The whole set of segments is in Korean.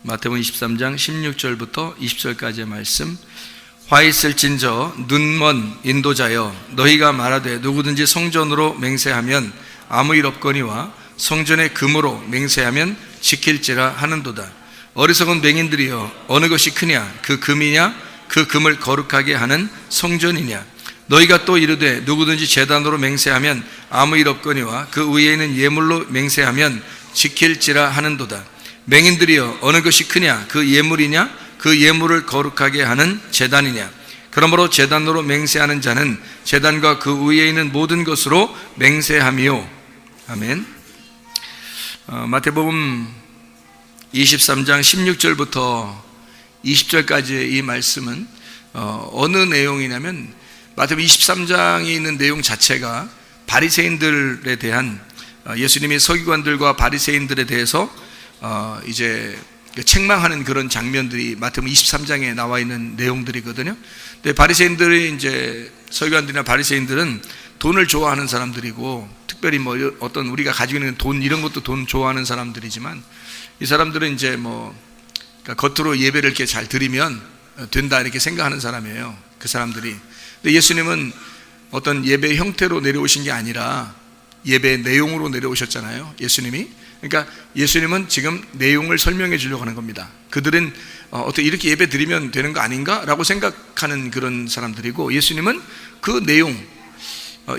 마태복음 23장 16절부터 20절까지의 말씀. 화 있을진저 눈먼 인도자여, 너희가 말하되 누구든지 성전으로 맹세하면 아무 일 없거니와 성전의 금으로 맹세하면 지킬지라 하는도다. 어리석은 맹인들이여, 어느 것이 크냐? 그 금이냐? 그 금을 거룩하게 하는 성전이냐? 너희가 또 이르되 누구든지 제단으로 맹세하면 아무 일 없거니와 그 위에 있는 예물로 맹세하면 지킬지라 하는도다. 맹인들이여, 어느 것이 크냐? 그 예물이냐? 그 예물을 거룩하게 하는 제단이냐? 그러므로 제단으로 맹세하는 자는 제단과 그 위에 있는 모든 것으로 맹세하미요. 아멘. 마태복음 23장 16절부터 20절까지의 이 말씀은 어느 내용이냐면, 마태복음 23장에 있는 내용 자체가 바리새인들에 대한, 예수님이 서기관들과 바리새인들에 대해서 이제 책망하는 그런 장면들이 마태복음 23장에 나와 있는 내용들이거든요. 근데 바리새인들이, 이제 서기관들이나 바리새인들은 돈을 좋아하는 사람들이고, 특별히 뭐 어떤 우리가 가지고 있는 돈, 이런 것도 돈 좋아하는 사람들이지만, 이 사람들은 이제 그러니까 겉으로 예배를 이렇게 잘 드리면 된다 이렇게 생각하는 사람이에요, 그 사람들이. 근데 예수님은 어떤 예배 형태로 내려오신 게 아니라 예배 내용으로 내려오셨잖아요, 예수님이. 그러니까 예수님은 지금 내용을 설명해 주려고 하는 겁니다. 그들은 어떻게 이렇게 예배 드리면 되는 거 아닌가? 라고 생각하는 그런 사람들이고, 예수님은 그 내용,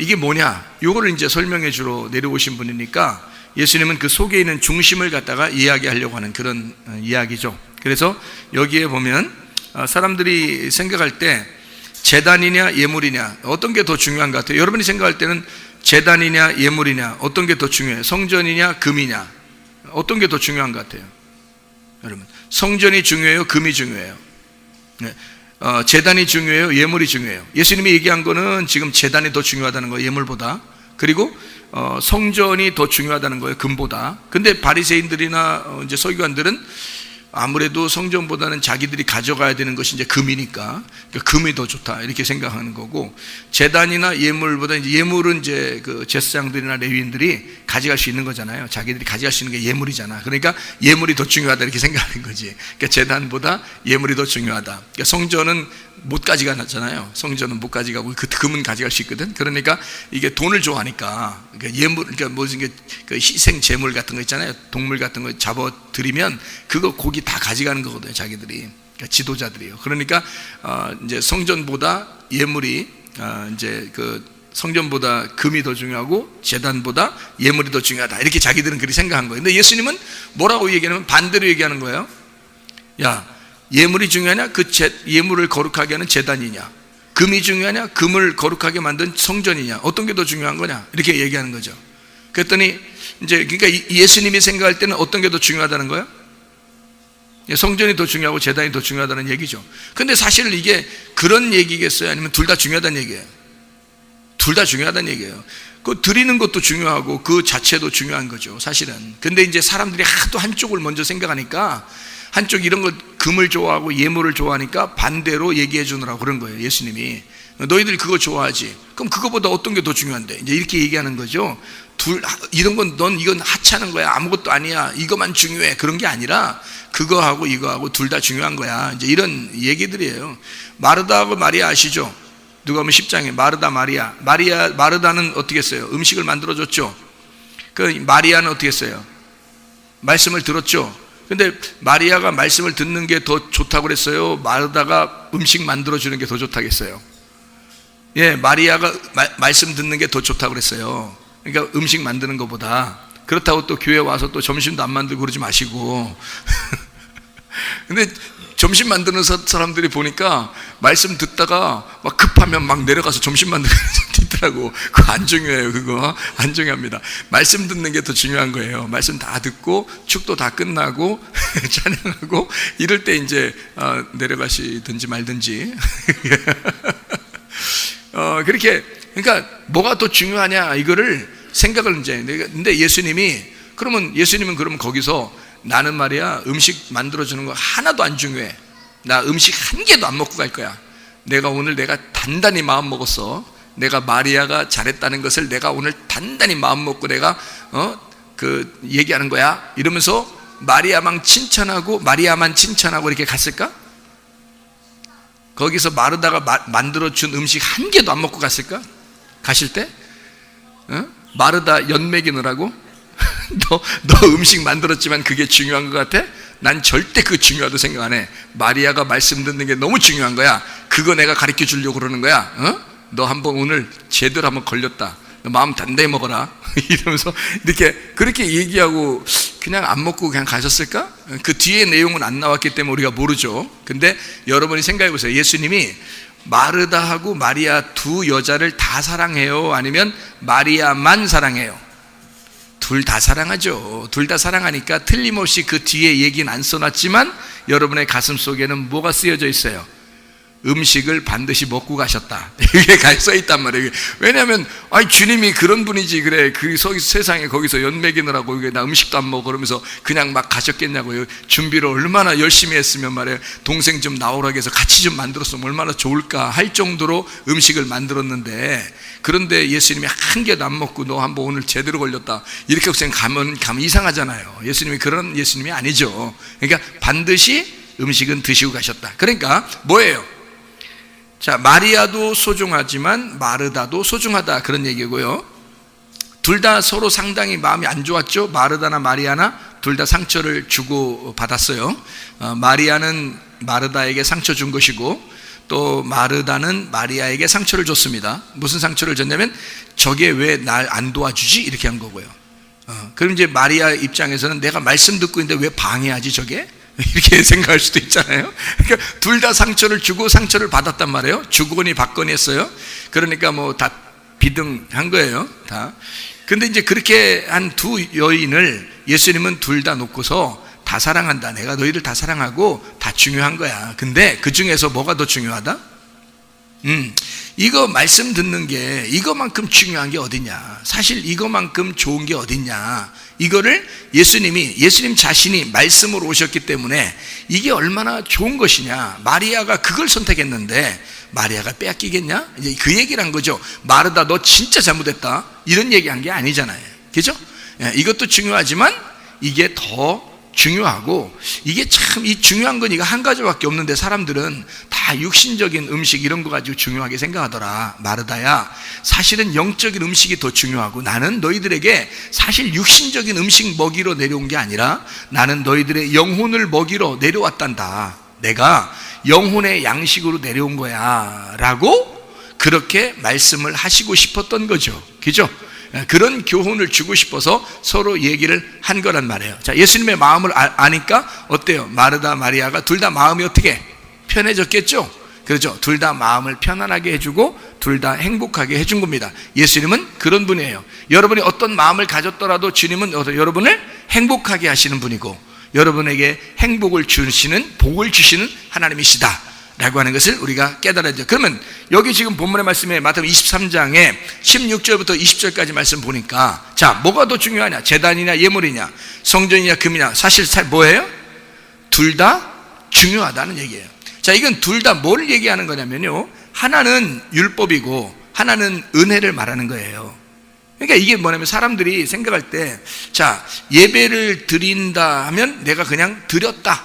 이게 뭐냐? 요거를 이제 설명해 주러 내려오신 분이니까 예수님은 그 속에 있는 중심을 갖다가 이야기하려고 하는 그런 이야기죠. 그래서 여기에 보면 사람들이 생각할 때 제단이냐 예물이냐 어떤 게 더 중요한 것 같아요? 여러분이 생각할 때는 제단이냐 예물이냐 어떤 게 더 중요해요? 성전이냐 금이냐 어떤 게 더 중요한 것 같아요? 여러분, 성전이 중요해요? 금이 중요해요? 네. 제단이 중요해요? 예물이 중요해요? 예수님이 얘기한 거는 지금 제단이 더 중요하다는 거예요, 예물보다. 그리고 성전이 더 중요하다는 거예요, 금보다. 근데 바리새인들이나 이제 서기관들은 아무래도 성전보다는 자기들이 가져가야 되는 것이 이제 금이니까, 그러니까 금이 더 좋다 이렇게 생각하는 거고, 제단이나 예물보다 이제 예물은 이제 그 제사장들이나 레위인들이 가져갈 수 있는 거잖아요. 자기들이 가져갈 수 있는 게 예물이잖아. 그러니까 예물이 더 중요하다 이렇게 생각하는 거지. 그러니까 제단보다 예물이 더 중요하다. 그러니까 성전은 못 가져가잖아요. 성전은 못 가져가고 그 금은 가져갈 수 있거든. 그러니까 이게 돈을 좋아하니까, 그러니까 예물, 그러니까 무슨 그 희생 제물 같은 거 있잖아요. 동물 같은 거 잡아 드리면 그거 고기 다 가져가는 거거든요, 자기들이. 그러니까 지도자들이요. 그러니까 이제 성전보다 예물이 이제 그 성전보다 금이 더 중요하고 제단보다 예물이 더 중요하다 이렇게 자기들은 그렇게 생각한 거예요. 근데 예수님은 뭐라고 얘기하냐면 반대로 얘기하는 거예요. 야, 예물이 중요하냐? 그 예물을 거룩하게 하는 제단이냐? 금이 중요하냐? 금을 거룩하게 만든 성전이냐? 어떤 게 더 중요한 거냐? 이렇게 얘기하는 거죠. 그랬더니 이제 그러니까 예수님이 생각할 때는 어떤 게 더 중요하다는 거예요? 성전이 더 중요하고 제단이 더 중요하다는 얘기죠. 근데 사실 이게 그런 얘기겠어요? 아니면 둘 다 중요하다는 얘기예요? 둘 다 중요하다는 얘기예요. 그 드리는 것도 중요하고 그 자체도 중요한 거죠, 사실은. 근데 이제 사람들이 하도 한쪽을 먼저 생각하니까, 한쪽 이런 거 금을 좋아하고 예물을 좋아하니까 반대로 얘기해 주느라고 그런 거예요, 예수님이. 너희들이 그거 좋아하지? 그럼 그거보다 어떤 게 더 중요한데? 이제 이렇게 얘기하는 거죠. 이런 건 넌 이건 하찮은 거야, 아무것도 아니야, 이거만 중요해, 그런 게 아니라 그거하고 이거하고 둘 다 중요한 거야, 이제 이런 얘기들이에요. 마르다하고 마리아 아시죠? 누가복음 10장에 마르다 마리아. 마르다는 어떻게 했어요? 음식을 만들어줬죠. 그 마리아는 어떻게 했어요? 말씀을 들었죠. 근데 마리아가 말씀을 듣는 게 더 좋다고 그랬어요? 마르다가 음식 만들어주는 게 더 좋다고 했어요? 예, 마리아가 말씀 듣는 게 더 좋다고 그랬어요. 그러니까 음식 만드는 것보다. 그렇다고 또 교회 와서 또 점심도 안 만들고 그러지 마시고. 근데 점심 만드는 사람들이 보니까 말씀 듣다가 막 급하면 막 내려가서 점심 만드는 사람도 있더라고. 그거 안 중요해요. 그거 안 중요합니다. 말씀 듣는 게 더 중요한 거예요. 말씀 다 듣고 축도 다 끝나고 찬양하고 이럴 때 이제 내려가시든지 말든지. 그렇게, 그러니까 뭐가 더 중요하냐 이거를 생각을 이제. 근데 예수님은 그러면 거기서 나는 말이야 음식 만들어주는 거 하나도 안 중요해. 나 음식 한 개도 안 먹고 갈 거야. 오늘 내가 단단히 마음 먹었어. 내가 마리아가 잘했다는 것을 내가 오늘 단단히 마음 먹고 내가 얘기하는 거야. 이러면서 마리아만 칭찬하고 이렇게 갔을까? 거기서 마르다가 만들어준 음식 한 개도 안 먹고 갔을까? 가실 때? 마르다 연맥이느라고? 너 음식 만들었지만 그게 중요한 것 같아? 난 절대 그거 중요하다고 생각 안 해. 마리아가 말씀 듣는 게 너무 중요한 거야. 그거 내가 가르쳐 주려고 그러는 거야. 너 한번 오늘 제대로 한번 걸렸다. 너 마음 단단히 먹어라. 이러면서 이렇게 그렇게 얘기하고 그냥 안 먹고 그냥 가셨을까? 그 뒤에 내용은 안 나왔기 때문에 우리가 모르죠. 근데 여러분이 생각해 보세요. 예수님이 마르다하고 마리아 두 여자를 다 사랑해요? 아니면 마리아만 사랑해요? 둘 다 사랑하죠. 둘 다 사랑하니까 틀림없이 그 뒤에 얘기는 안 써놨지만 여러분의 가슴 속에는 뭐가 쓰여져 있어요? 음식을 반드시 먹고 가셨다. 이게 써 있단 말이에요. 왜냐하면 주님이 그런 분이지. 그래 그 세상에 거기서 연맥이느라고 나 음식도 안 먹어 그러면서 그냥 막 가셨겠냐고요. 준비를 얼마나 열심히 했으면 말이에요. 동생 좀 나오라고 해서 같이 좀 만들었으면 얼마나 좋을까 할 정도로 음식을 만들었는데, 그런데 예수님이 한 개도 안 먹고 너 한번 오늘 제대로 걸렸다 이렇게 가면 이상하잖아요. 예수님이 그런 예수님이 아니죠. 그러니까 반드시 음식은 드시고 가셨다. 그러니까 뭐예요? 자, 마리아도 소중하지만 마르다도 소중하다, 그런 얘기고요. 둘 다 서로 상당히 마음이 안 좋았죠. 마르다나 마리아나 둘 다 상처를 주고 받았어요. 마리아는 마르다에게 상처 준 것이고 또 마르다는 마리아에게 상처를 줬습니다. 무슨 상처를 줬냐면 저게 왜 날 안 도와주지? 이렇게 한 거고요. 그럼 이제 마리아 입장에서는 내가 말씀 듣고 있는데 왜 방해하지 저게? 이렇게 생각할 수도 있잖아요. 그러니까 둘 다 상처를 주고 상처를 받았단 말이에요. 주거니 받거니 했어요. 그러니까 뭐 다 비등한 거예요, 다. 근데 이제 그렇게 한 두 여인을 예수님은 둘 다 놓고서 다 사랑한다. 내가 너희들 다 사랑하고 다 중요한 거야. 근데 그 중에서 뭐가 더 중요하다? 이거 말씀 듣는 게 이거만큼 중요한 게 어딨냐? 사실 이거만큼 좋은 게 어딨냐? 이거를 예수님 자신이 말씀으로 오셨기 때문에 이게 얼마나 좋은 것이냐? 마리아가 그걸 선택했는데 마리아가 빼앗기겠냐? 이제 그 얘기를 한 거죠. 마르다 너 진짜 잘못했다, 이런 얘기한 게 아니잖아요. 그죠? 이것도 중요하지만 이게 더 중요하고, 이게 참 이 중요한 건 이거 한 가지밖에 없는데 사람들은 다 육신적인 음식 이런 거 가지고 중요하게 생각하더라. 마르다야, 사실은 영적인 음식이 더 중요하고 나는 너희들에게 사실 육신적인 음식 먹이러 내려온 게 아니라 나는 너희들의 영혼을 먹이러 내려왔단다. 내가 영혼의 양식으로 내려온 거야 라고 그렇게 말씀을 하시고 싶었던 거죠. 그죠? 그런 교훈을 주고 싶어서 서로 얘기를 한 거란 말이에요. 자, 예수님의 마음을 아니까 어때요? 마르다 마리아가 둘 다 마음이 어떻게 편해졌겠죠? 그렇죠? 둘 다 마음을 편안하게 해주고 둘 다 행복하게 해준 겁니다. 예수님은 그런 분이에요. 여러분이 어떤 마음을 가졌더라도 주님은 여러분을 행복하게 하시는 분이고 여러분에게 행복을 주시는, 복을 주시는 하나님이시다 라고 하는 것을 우리가 깨달아야 돼요. 그러면 여기 지금 본문의 말씀에 마태복음 23장에 16절부터 20절까지 말씀 보니까, 자, 뭐가 더 중요하냐? 제단이냐 예물이냐, 성전이냐 금이냐? 사실 뭐예요? 둘 다 중요하다는 얘기예요. 자, 이건 둘 다 뭘 얘기하는 거냐면요, 하나는 율법이고 하나는 은혜를 말하는 거예요. 그러니까 이게 뭐냐면 사람들이 생각할 때, 자, 예배를 드린다 하면 내가 그냥 드렸다,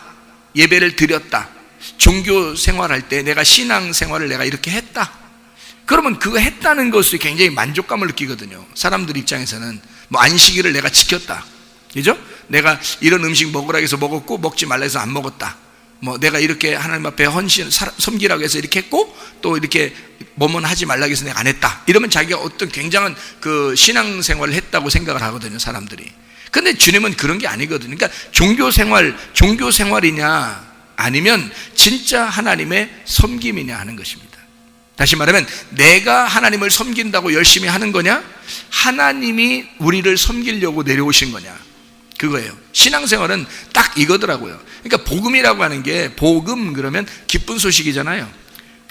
예배를 드렸다, 종교 생활할 때 내가 신앙 생활을 내가 이렇게 했다, 그러면 그거 했다는 것이 굉장히 만족감을 느끼거든요. 사람들 입장에서는 뭐 안식일을 내가 지켰다, 그죠? 내가 이런 음식 먹으라 해서 먹었고 먹지 말라 해서 안 먹었다, 뭐 내가 이렇게 하나님 앞에 헌신 섬기라고 해서 이렇게 했고 또 이렇게 뭐뭐 하지 말라고 해서 내가 안 했다, 이러면 자기가 어떤 굉장한 그 신앙 생활을 했다고 생각을 하거든요, 사람들이. 근데 주님은 그런 게 아니거든요. 그러니까 종교 생활이냐 아니면 진짜 하나님의 섬김이냐 하는 것입니다. 다시 말하면 내가 하나님을 섬긴다고 열심히 하는 거냐, 하나님이 우리를 섬기려고 내려오신 거냐, 그거예요. 신앙생활은 딱 이거더라고요. 그러니까 복음이라고 하는 게, 복음 그러면 기쁜 소식이잖아요.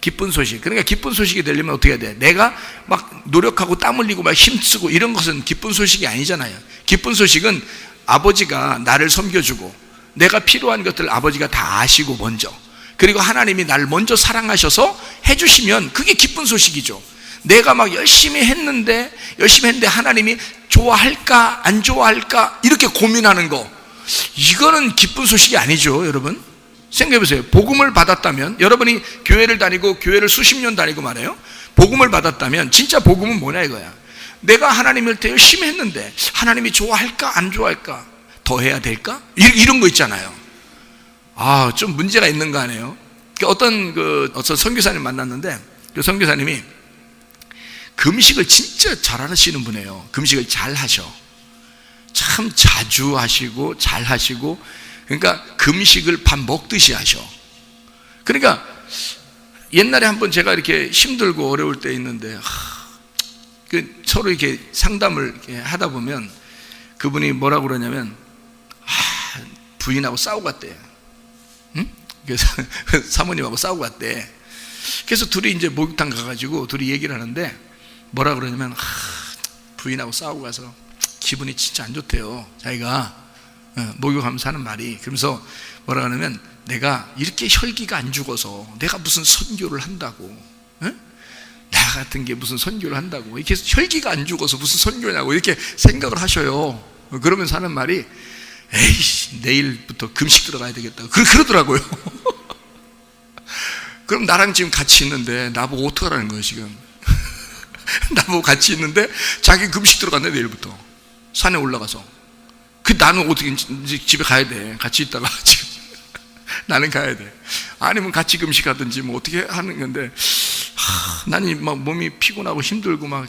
기쁜 소식. 그러니까 기쁜 소식이 되려면 어떻게 해야 돼? 내가 막 노력하고 땀 흘리고 막 힘쓰고 이런 것은 기쁜 소식이 아니잖아요. 기쁜 소식은 아버지가 나를 섬겨주고 내가 필요한 것들 아버지가 다 아시고 먼저, 그리고 하나님이 나를 먼저 사랑하셔서 해주시면 그게 기쁜 소식이죠. 내가 막 열심히 했는데 하나님이 좋아할까 안 좋아할까 이렇게 고민하는 거, 이거는 기쁜 소식이 아니죠, 여러분. 생각해 보세요. 복음을 받았다면, 여러분이 교회를 다니고 교회를 수십 년 다니고 말해요. 복음을 받았다면 진짜 복음은 뭐냐 이거야. 내가 하나님을 때 열심히 했는데 하나님이 좋아할까 안 좋아할까, 더 해야 될까, 이런 거 있잖아요. 좀 문제가 있는 거 아니에요? 어떤 선교사님 만났는데, 그 선교사님이 금식을 진짜 잘하시는 분이에요. 금식을 잘 하셔. 참 자주 하시고 잘 하시고, 그러니까 금식을 밥 먹듯이 하셔. 그러니까 옛날에 한번 제가 이렇게 힘들고 어려울 때 있는데, 서로 이렇게 상담을 이렇게 하다 보면 그분이 뭐라고 그러냐면, 부인하고 싸우고 갔대. 응? 그래서 사모님하고 싸우고 갔대. 그래서 둘이 이제 목욕탕 가가지고 둘이 얘기를 하는데, 뭐라 그러냐면, 부인하고 싸우고 가서 기분이 진짜 안 좋대요. 자기가 목욕하면서 하는 말이. 그러면서 뭐라 그러냐면, 내가 이렇게 혈기가 안 죽어서 내가 무슨 선교를 한다고, 나 같은 게 무슨 선교를 한다고, 이렇게 혈기가 안 죽어서 무슨 선교냐고 이렇게 생각을 하셔요. 그러면서 하는 말이, 에이씨, 내일부터 금식 들어가야 되겠다, 그러더라고요. 그럼 나랑 지금 같이 있는데 나보고 어떡하라는 거예요 지금. 나보고 같이 있는데 자기 금식 들어갔네, 내일부터 산에 올라가서. 나는 어떻게 이제 집에 가야 돼. 같이 있다가 지금 나는 가야 돼. 아니면 같이 금식하든지 뭐 어떻게 하는 건데, 나는 막 몸이 피곤하고 힘들고 막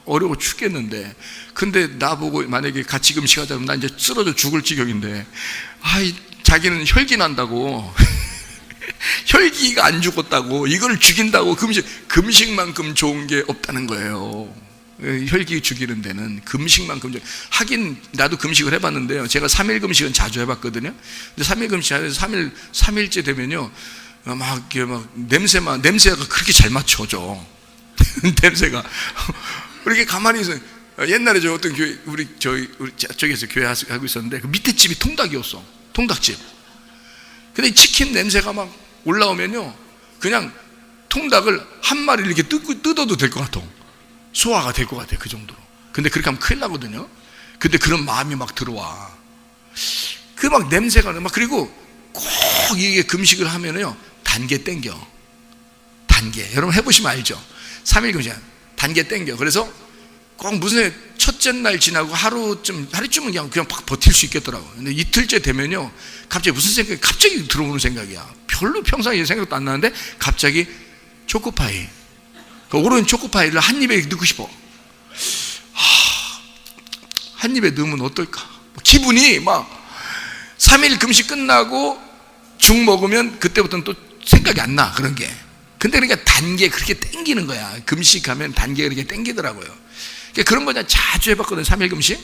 어려워 죽겠는데, 근데 나보고 만약에 같이 금식하자면 나 이제 쓰러져 죽을 지경인데, 자기는 혈기 난다고 혈기가 안 죽었다고 이걸 죽인다고 금식만큼 좋은 게 없다는 거예요. 혈기 죽이는 데는 금식만큼. 하긴 나도 금식을 해봤는데요, 제가 3일 금식은 자주 해봤거든요. 근데 3일 금식하면서 3일째 되면요, 막 냄새가 그렇게 잘 맞춰져. 냄새가. 이렇게 가만히 있어요. 옛날에 저 어떤 교회, 우리 저기에서 교회 하고 있었는데, 그 밑에 집이 통닭이었어. 통닭집. 근데 치킨 냄새가 막 올라오면요, 그냥 통닭을 한 마리를 이렇게 뜯어도 될 것 같아. 소화가 될 것 같아, 그 정도로. 근데 그렇게 하면 큰일 나거든요. 근데 그런 마음이 막 들어와. 그 막 냄새가 막. 그리고 꼭 이게 금식을 하면요, 단계 땡겨. 단계. 여러분 해보시면 알죠? 3일 금식 단계 땡겨. 그래서 꼭 무슨 첫째 날 지나고 하루쯤은 그냥 버틸 수 있겠더라고. 근데 이틀째 되면요, 갑자기 무슨 생각이 갑자기 들어오는 생각이야. 별로 평상시에 생각도 안 나는데 갑자기 초코파이, 오른 초코파이를 한 입에 넣고 싶어. 한 입에 넣으면 어떨까? 기분이 막 3일 금식 끝나고 죽 먹으면 그때부터는 또 생각이 안 나, 그런 게. 근데 그러니까 단계 그렇게 땡기는 거야. 금식하면 단계가 그렇게 땡기더라고요. 그러니까 그런 거 그냥 자주 해봤거든요, 3일 금식.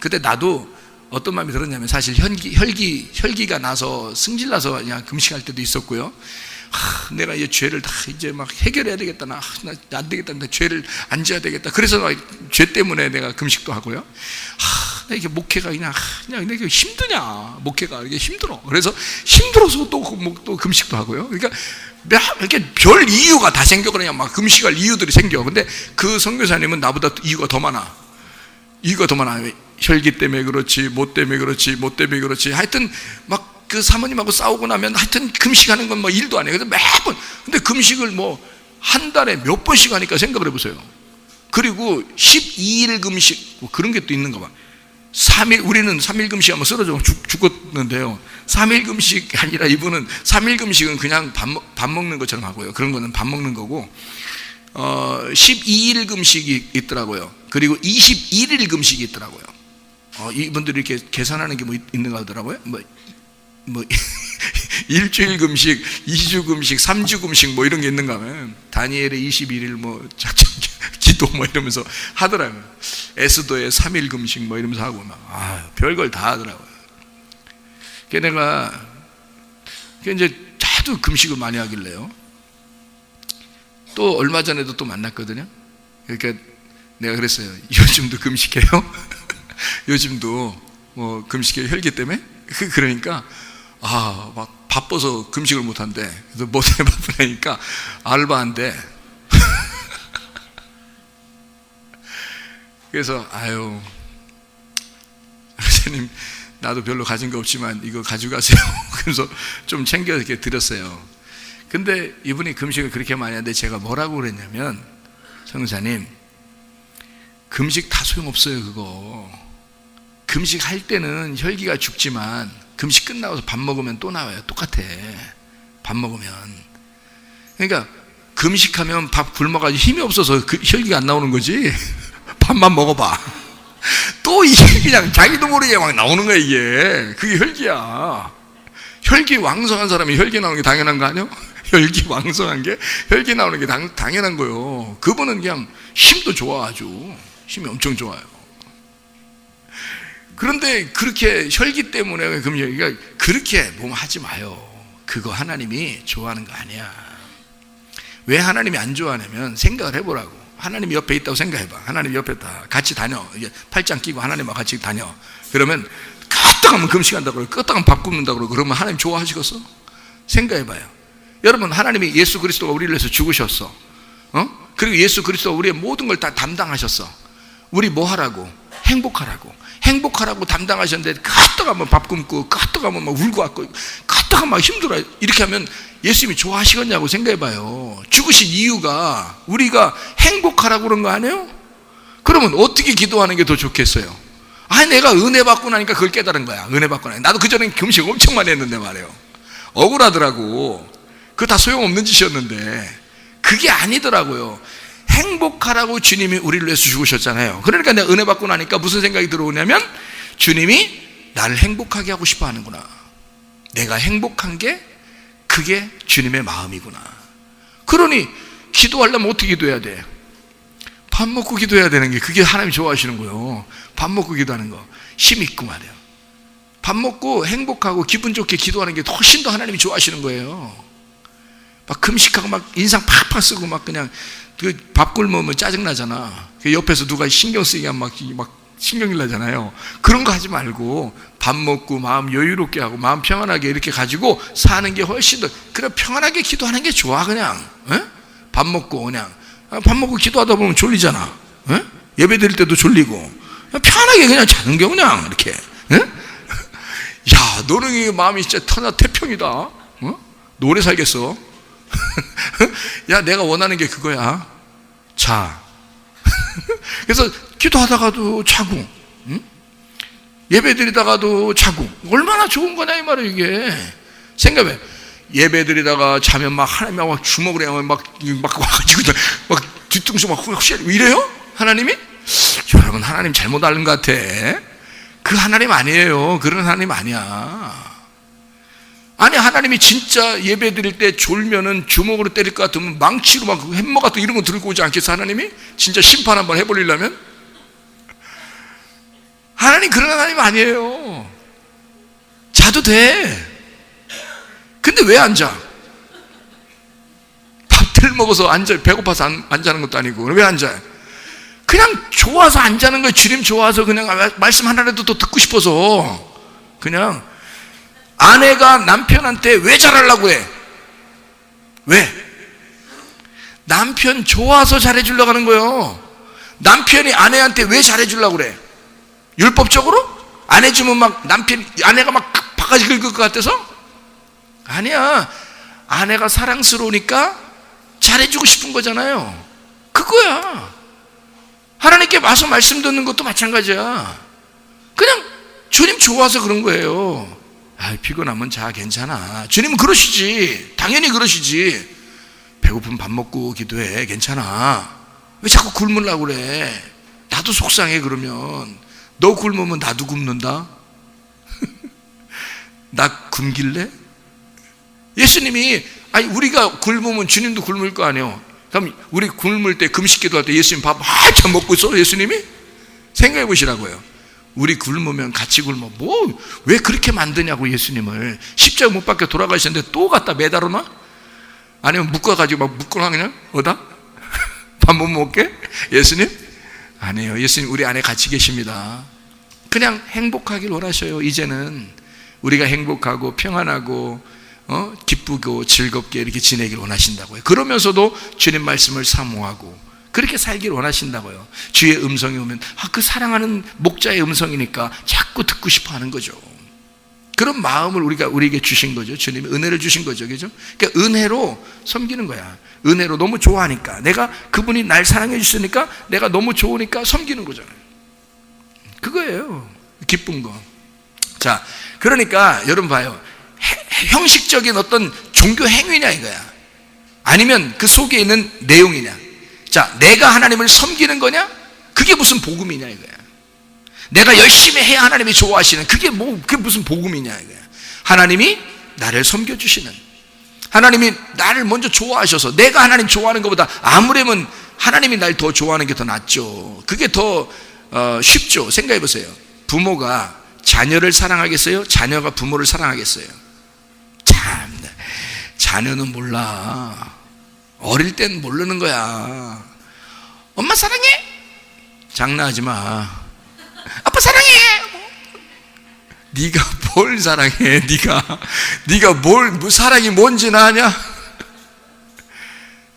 그때 나도 어떤 마음이 들었냐면, 사실 혈기가 나서 승질나서 그냥 금식할 때도 있었고요. 내가 이 죄를 다 이제 막 해결해야 되겠다, 나 안 되겠다, 나 죄를 안 지어야 되겠다. 그래서 죄 때문에 내가 금식도 하고요. 나 이게 목회가 그냥 내가 힘드냐, 목회가 이게 힘들어. 그래서 힘들어서 또 금식도 하고요. 그러니까 이렇게 별 이유가 다 생겨. 그냥 막 금식할 이유들이 생겨. 근데 그 선교사님은 나보다 이유가 더 많아. 혈기 때문에 그렇지, 뭐 때문에 그렇지. 하여튼 막 그 사모님하고 싸우고 나면 하여튼 금식하는 건 뭐 일도 안 해. 그래서 매번. 근데 금식을 뭐 한 달에 몇 번씩 하니까 생각을 해보세요. 그리고 12일 금식, 뭐 그런 게 또 있는가 봐. 우리는 3일 금식하면 쓰러져 죽었는데요, 3일 금식 아니라 이분은 3일 금식은 그냥 밥 먹는 것처럼 하고요. 그런 거는 밥 먹는 거고, 12일 금식이 있더라고요. 그리고 21일 금식이 있더라고요. 이분들이 이렇게 계산하는 게 뭐 있는가 하더라고요. 뭐 일주일 금식, 2주 금식, 3주 금식 뭐 이런 게 있는가 하면, 다니엘의 21일 뭐 작전 기도 뭐 이러면서 하더라고요. 에스더의 3일 금식 뭐 이러면서 하고 막 별걸 다 하더라고요. 내가 이제 자주 금식을 많이 하길래요, 또 얼마 전에도 또 만났거든요. 그러니까 내가 그랬어요. 요즘도 금식해요? 요즘도 뭐 금식해요, 혈기 때문에? 그러니까 막 바빠서 금식을 못한대. 그래서 뭐 때문에 바쁘니까 알바한대. 그래서 선생님, 나도 별로 가진 거 없지만 이거 가져가세요. 그래서 좀 챙겨 이렇게 드렸어요. 근데 이분이 금식을 그렇게 많이 하는데 제가 뭐라고 그랬냐면, 성사님, 금식 다 소용없어요. 그거 금식 할 때는 혈기가 죽지만 금식 끝나고 밥 먹으면 또 나와요. 똑같아. 밥 먹으면. 그러니까 금식하면 밥 굶어가지고 힘이 없어서 그 혈기가 안 나오는 거지. 밥만 먹어봐. 또 이게 그냥 자기도 모르게 막 나오는 거야. 이게 그게 혈기야. 혈기 왕성한 사람이 혈기 나오는 게 당연한 거 아니야? 혈기 왕성한 게 혈기 나오는 게 당연한 거요. 그분은 그냥 힘도 좋아. 아주 힘이 엄청 좋아요. 그런데 그렇게 혈기 때문에 그러니까 그렇게 몸 하지 마요. 그거 하나님이 좋아하는 거 아니야. 왜 하나님이 안 좋아하냐면, 생각을 해보라고. 하나님이 옆에 있다고 생각해봐. 하나님 옆에 있다. 같이 다녀. 이게 팔짱 끼고 하나님하고 같이 다녀. 그러면 끄떡하면 금식한다고 그러고 끄떡하면 밥 굶는다고 그러고 그러면 하나님 좋아하시겠어? 생각해봐요. 여러분, 하나님이 예수 그리스도가 우리를 위해서 죽으셨어. 그리고 예수 그리스도가 우리의 모든 걸 다 담당하셨어. 우리 뭐 하라고? 행복하라고 담당하셨는데 끄떡하면 밥 굶고 끄떡하면 막 울고 왔고 끄떡하면 막 힘들어. 이렇게 하면 예수님이 좋아하시겠냐고 생각해봐요. 죽으신 이유가 우리가 행복하라고 그런 거 아니에요? 그러면 어떻게 기도하는 게 더 좋겠어요? 내가 은혜 받고 나니까 그걸 깨달은 거야. 은혜 받고 나니까. 나도 그전에 금식 엄청 많이 했는데 말이에요. 억울하더라고. 그거 다 소용없는 짓이었는데 그게 아니더라고요. 행복하라고 주님이 우리를 위해서 죽으셨잖아요. 그러니까 내가 은혜 받고 나니까 무슨 생각이 들어오냐면, 주님이 나를 행복하게 하고 싶어 하는구나. 내가 행복한 게 그게 주님의 마음이구나. 그러니 기도하려면 어떻게 기도해야 돼? 밥 먹고 기도해야 되는 게 그게 하나님이 좋아하시는 거예요. 밥 먹고 기도하는 거 힘 있고 말이에요. 밥 먹고 행복하고 기분 좋게 기도하는 게 훨씬 더 하나님이 좋아하시는 거예요. 막 금식하고 막 인상 팍팍 쓰고 막 그냥 그 밥 굶으면 짜증나잖아. 그 옆에서 누가 신경 쓰이게 하면 막 신경질 나잖아요. 그런 거 하지 말고 밥 먹고 마음 여유롭게 하고 마음 평안하게 이렇게 가지고 사는 게 훨씬 더, 그래 평안하게 기도하는 게 좋아. 그냥 밥 먹고 그냥 밥 먹고 기도하다 보면 졸리잖아. 예배 드릴 때도 졸리고 편하게 그냥 자는 게 그냥 이렇게. 야, 너는 마음이 진짜 태평이다. 노래 살겠어. 야, 내가 원하는 게 그거야. 자. 그래서 기도하다가도 자고, 예배 드리다가도 자고, 얼마나 좋은 거냐 이 말이에요. 이게 생각해. 예배 드리다가 자면 막 하나님이 막 주먹으로 막 와가지고 막 뒤통수 막 혹시 이래요? 하나님이? 여러분, 하나님 잘못 알는 것 같아. 그 하나님 아니에요. 그런 하나님 아니야. 아니, 하나님이 진짜 예배 드릴 때 졸면은 주먹으로 때릴 것 같으면 망치로 막 햄머 같은 이런 거 들고 오지 않겠어? 하나님이? 진짜 심판 한번 해버리려면? 하나님 그런 하나님 아니에요. 자도 돼. 근데 왜 앉아? 밥들 먹어서 앉아, 배고파서 안 자는 것도 아니고. 왜 앉아요? 그냥 좋아서 안 자는 거예요. 주님 좋아서 그냥 말씀 하나라도 더 듣고 싶어서. 그냥 아내가 남편한테 왜 잘하려고 해? 왜? 남편 좋아서 잘해주려고 하는 거예요. 남편이 아내한테 왜 잘해주려고 그래? 율법적으로? 안 해주면 막 아내가 막 바가지 긁을 것 같아서? 아니야. 아내가 사랑스러우니까 잘해주고 싶은 거잖아요. 그거야. 하나님께 와서 말씀 듣는 것도 마찬가지야. 그냥 주님 좋아서 그런 거예요. 피곤하면 자, 괜찮아. 주님은 그러시지. 당연히 그러시지. 배고프면 밥 먹고 기도해. 괜찮아. 왜 자꾸 굶으려고 그래? 나도 속상해. 그러면 너 굶으면 나도 굶는다. 나 굶길래? 예수님이, 우리가 굶으면 주님도 굶을 거 아니에요. 그럼 우리 굶을 때, 금식 기도할 때 예수님 밥 한참 먹고 있어? 예수님이? 생각해 보시라고요. 우리 굶으면 같이 굶어. 왜 그렇게 만드냐고. 예수님을 십자가 못 박혀 돌아가셨는데 또 갖다 매달아 놔? 아니면 묶어가지고 막 묶어놔 그냥? 어다? 밥 못 먹게? 예수님? 아니에요. 예수님 우리 안에 같이 계십니다. 그냥 행복하길 원하셔요. 이제는 우리가 행복하고 평안하고 기쁘고 즐겁게 이렇게 지내길 원하신다고요. 그러면서도 주님 말씀을 사모하고 그렇게 살길 원하신다고요. 주의 음성이 오면 그 사랑하는 목자의 음성이니까 자꾸 듣고 싶어 하는 거죠. 그런 마음을 우리에게 주신 거죠. 주님이 은혜를 주신 거죠. 그죠? 그러니까 은혜로 섬기는 거야. 은혜로 너무 좋아하니까, 내가 그분이 날 사랑해 주시니까 내가 너무 좋으니까 섬기는 거잖아요. 그거예요. 기쁜 거. 자, 그러니까 여러분 봐요. 형식적인 어떤 종교 행위냐 이거야. 아니면 그 속에 있는 내용이냐. 자, 내가 하나님을 섬기는 거냐? 그게 무슨 복음이냐 이거야. 내가 열심히 해야 하나님이 좋아하시는, 그게 무슨 복음이냐 이거야. 하나님이 나를 섬겨주시는, 하나님이 나를 먼저 좋아하셔서, 내가 하나님 좋아하는 것보다 아무래면 하나님이 날 더 좋아하는 게 더 낫죠. 그게 더 쉽죠. 생각해 보세요. 부모가 자녀를 사랑하겠어요? 자녀가 부모를 사랑하겠어요? 참, 자녀는 몰라. 어릴 땐 모르는 거야. 엄마 사랑해? 장난하지 마. 아빠 사랑해. 네가 뭘 사랑해? 네가 뭘 사랑이 뭔지는 아냐?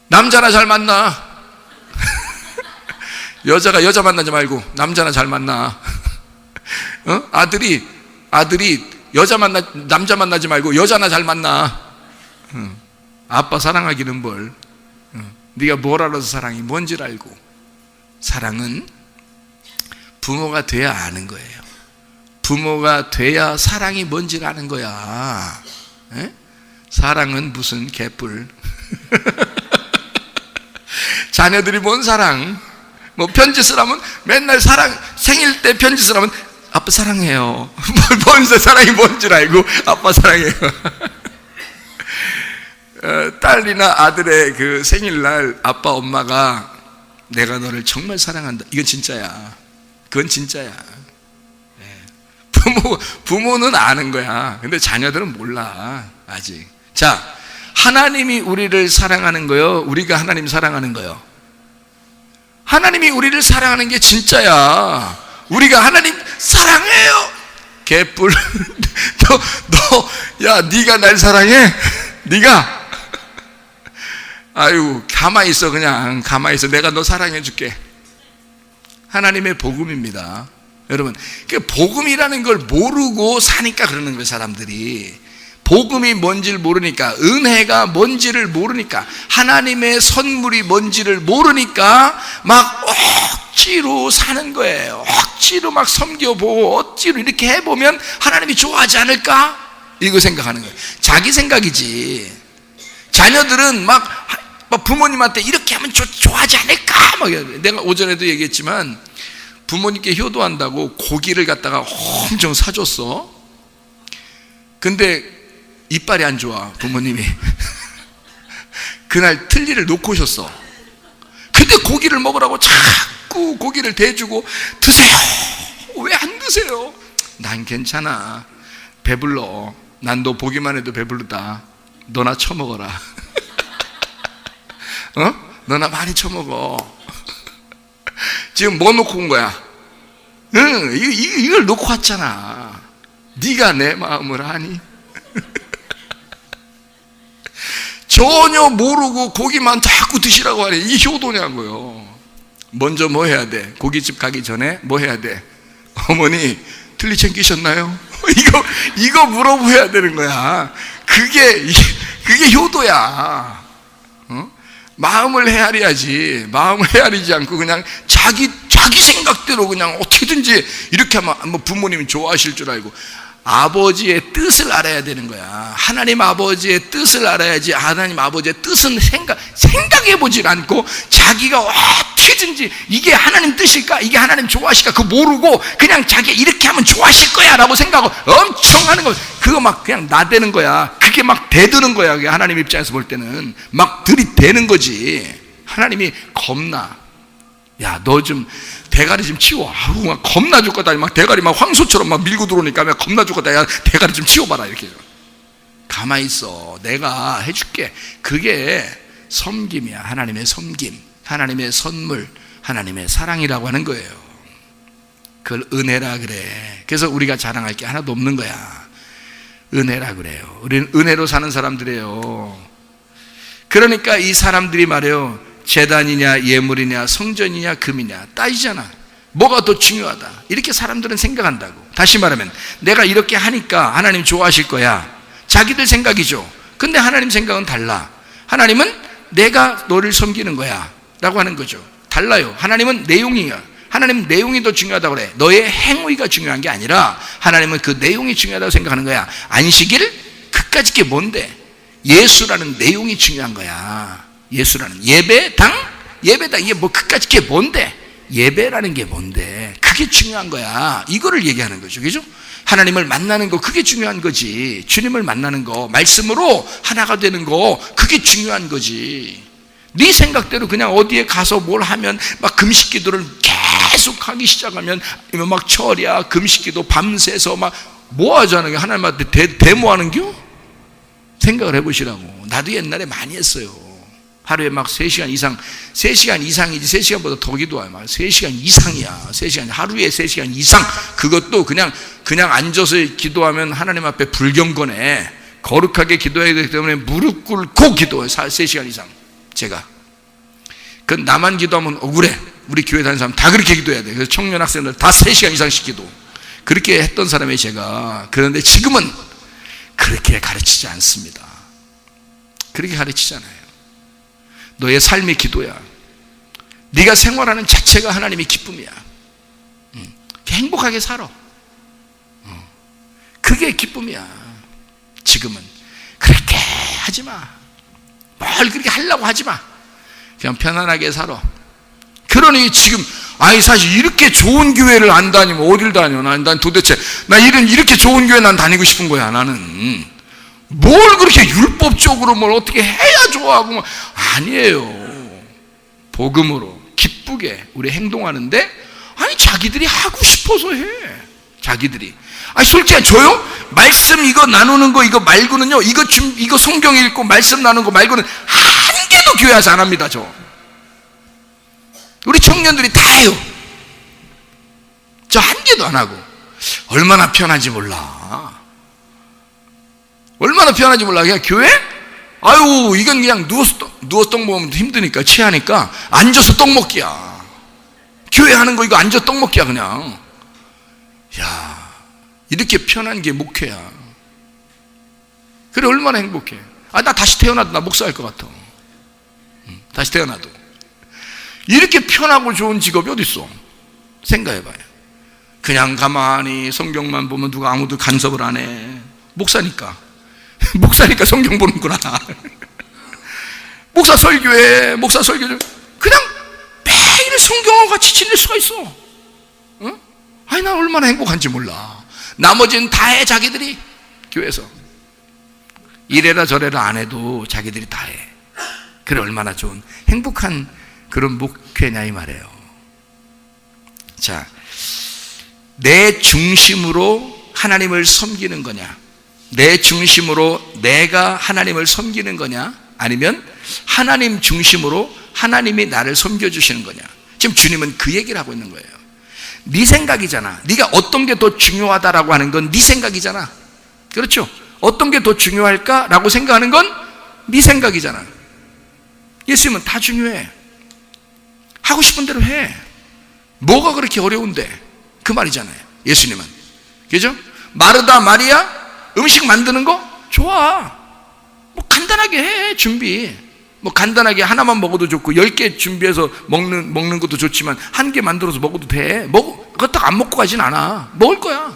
남자나 잘 만나. 여자가 여자 만나지 말고 남자나 잘 만나. 아들이 남자 만나지 말고 여자나 잘 만나. 아빠 사랑하기는 뭘. 네가 뭘 알아서 사랑이 뭔지를 알고. 사랑은 부모가 돼야 아는 거예요. 부모가 돼야 사랑이 뭔지를 아는 거야. 에? 사랑은 무슨 개뿔. 자녀들이 뭔 사랑. 뭐 편지 쓰라면 맨날 생일 때 편지 쓰라면 아빠 사랑해요. 뭔 사랑이 뭔지를 알고 아빠 사랑해요. 딸이나 아들의 그 생일날 아빠 엄마가 내가 너를 정말 사랑한다, 이건 진짜야. 그건 진짜야. 부모는 아는 거야. 근데 자녀들은 몰라 아직. 자, 하나님이 우리를 사랑하는 거요, 우리가 하나님 사랑하는 거요? 하나님이 우리를 사랑하는 게 진짜야. 우리가 하나님 사랑해요. 개뿔. 네가 날 사랑해? 네가? 아유, 가만히 있어. 그냥 가만히 있어. 내가 너 사랑해 줄게. 하나님의 복음입니다. 여러분, 그 복음이라는 걸 모르고 사니까 그러는 거예요, 사람들이. 복음이 뭔지를 모르니까, 은혜가 뭔지를 모르니까, 하나님의 선물이 뭔지를 모르니까 막 억지로 사는 거예요. 억지로 막 섬겨보고 억지로 이렇게 해보면 하나님이 좋아하지 않을까? 이거 생각하는 거예요. 자기 생각이지. 자녀들은 막 부모님한테 이렇게 하면 좋아하지 않을까? 막 내가 오전에도 얘기했지만, 부모님께 효도한다고 고기를 갖다가 엄청 사줬어. 근데 이빨이 안 좋아, 부모님이. 그날 틀니를 놓고 오셨어. 근데 고기를 먹으라고 자꾸 고기를 대주고, 드세요. 왜 안 드세요? 난 괜찮아. 배불러. 난 너 보기만 해도 배부르다. 너나 처먹어라. 너나 많이 처먹어. 지금 뭐 놓고 온 거야? 이걸 놓고 왔잖아. 네가 내 마음을 아니? 전혀 모르고 고기만 자꾸 드시라고 하니, 이 효도냐고요. 먼저 뭐 해야 돼? 고깃집 가기 전에 뭐 해야 돼? 어머니 틀니 챙기셨나요? 이거 물어봐야 되는 거야. 그게 효도야. 마음을 헤아려야지. 마음을 헤아리지 않고 그냥 자기 생각대로 그냥 어떻게든지 이렇게 하면 뭐 부모님이 좋아하실 줄 알고. 아버지의 뜻을 알아야 되는 거야. 하나님 아버지의 뜻을 알아야지. 하나님 아버지의 뜻은 생각해보질 않고 자기가 어떻게든지 이게 하나님 뜻일까? 이게 하나님 좋아하실까? 그거 모르고 그냥 자기가 이렇게 하면 좋아하실 거야 라고 생각하고 엄청 하는 거. 그거 막 그냥 나대는 거야. 그게 막 대드는 거야. 그게 하나님 입장에서 볼 때는 막 들이대는 거지. 하나님이 겁나. 야, 너 좀 대가리 좀 치워. 아우, 막 겁나 죽겠다. 막 대가리 막 황소처럼 막 밀고 들어오니까 막 겁나 죽겠다. 야, 대가리 좀 치워봐라. 이렇게. 가만히 있어. 내가 해줄게. 그게 섬김이야. 하나님의 섬김, 하나님의 선물, 하나님의 사랑이라고 하는 거예요. 그걸 은혜라 그래. 그래서 우리가 자랑할 게 하나도 없는 거야. 은혜라 그래요. 우리는 은혜로 사는 사람들이에요. 그러니까 이 사람들이 말해요. 제단이냐 예물이냐 성전이냐 금이냐 따지잖아. 뭐가 더 중요하다, 이렇게 사람들은 생각한다고. 다시 말하면 내가 이렇게 하니까 하나님 좋아하실 거야, 자기들 생각이죠. 근데 하나님 생각은 달라. 하나님은 내가 너를 섬기는 거야 라고 하는 거죠. 달라요. 하나님은 내용이야. 하나님은 내용이 더 중요하다고 그래. 너의 행위가 중요한 게 아니라 하나님은 그 내용이 중요하다고 생각하는 거야. 안식일? 그까짓 게 뭔데? 예수라는 내용이 중요한 거야. 예수라는 예배당? 예배당 이게 뭐 그까짓 게 뭔데? 예배라는 게 뭔데? 그게 중요한 거야. 이거를 얘기하는 거죠. 그죠? 하나님을 만나는 거, 그게 중요한 거지. 주님을 만나는 거, 말씀으로 하나가 되는 거, 그게 중요한 거지. 네 생각대로 그냥 어디에 가서 뭘 하면 막 금식 기도를 계속 하기 시작하면 막 철야 금식 기도 밤새서 막 뭐 하자는 게 하나님한테 데모하는 겨? 생각을 해보시라고. 나도 옛날에 많이 했어요. 하루에 막 3시간 이상, 3시간 이상이지 3시간보다 더 기도해요. 막 3시간 이상이야. 3시간, 하루에 3시간 이상. 그것도 그냥 앉아서 기도하면 하나님 앞에 불경건해. 거룩하게 기도해야 되기 때문에 무릎 꿇고 기도해요. 3시간 이상. 제가. 그 나만 기도하면 억울해. 우리 교회 다니는 사람 다 그렇게 기도해야 돼. 그래서 청년 학생들 다 3시간 이상씩 기도. 그렇게 했던 사람이 제가. 그런데 지금은 그렇게 가르치지 않습니다. 그렇게 가르치잖아요. 너의 삶이 기도야. 네가 생활하는 자체가 하나님의 기쁨이야. 행복하게 살아. 그게 기쁨이야. 지금은 그렇게 하지 마. 뭘 그렇게 하려고 하지 마. 그냥 편안하게 살아. 그러니 지금 사실 이렇게 좋은 교회를 안 다니면 어딜 다녀? 난 도대체 이렇게 좋은 교회 난 다니고 싶은 거야. 나는 뭘 그렇게 율법적으로 뭘 어떻게 해야 좋아하고 뭐. 아니에요. 복음으로 기쁘게 우리 행동하는데 자기들이 하고 싶어서 해. 자기들이. 솔직히 저요? 말씀 이거 나누는 거 이거 말고는요, 이거 성경 읽고 말씀 나누는 거 말고는 한 개도 교회 와서 안 합니다. 우리 청년들이 다 해요. 저 한 개도 안 하고. 얼마나 편한지 몰라. 얼마나 편한지 몰라. 그냥 교회? 이건 그냥 누워서 떡 먹으면 힘드니까, 취하니까 앉아서 떡 먹기야. 교회 하는 거 이거 앉아 떡 먹기야 그냥. 야, 이렇게 편한 게 목회야. 그래, 얼마나 행복해. 나 다시 태어나도 나 목사할 것 같아. 다시 태어나도. 이렇게 편하고 좋은 직업이 어딨어? 생각해봐요. 그냥 가만히 성경만 보면 누가 아무도 간섭을 안 해. 목사니까 성경 보는구나. 목사 설교해. 그냥 매일 성경과 같이 지낼 수가 있어. 응? 나 얼마나 행복한지 몰라. 나머지는 다 해. 자기들이 교회에서 이래라 저래라 안 해도 자기들이 다 해. 그래, 얼마나 좋은 행복한 그런 목회냐 이 말이에요. 자, 내 중심으로 하나님을 섬기는 거냐, 내 중심으로 내가 하나님을 섬기는 거냐, 아니면 하나님 중심으로 하나님이 나를 섬겨주시는 거냐. 지금 주님은 그 얘기를 하고 있는 거예요. 네 생각이잖아. 네가 어떤 게 더 중요하다라고 하는 건 네 생각이잖아. 그렇죠? 어떤 게 더 중요할까라고 생각하는 건 네 생각이잖아. 예수님은 다 중요해. 하고 싶은 대로 해. 뭐가 그렇게 어려운데? 그 말이잖아요. 예수님은. 그죠? 마르다 마리아 음식 만드는 거 좋아. 뭐 간단하게 해. 준비. 뭐 간단하게 하나만 먹어도 좋고 10개 준비해서 먹는 것도 좋지만 한 개 만들어서 먹어도 돼. 그렇다고 안 먹고 가진 않아. 먹을 거야.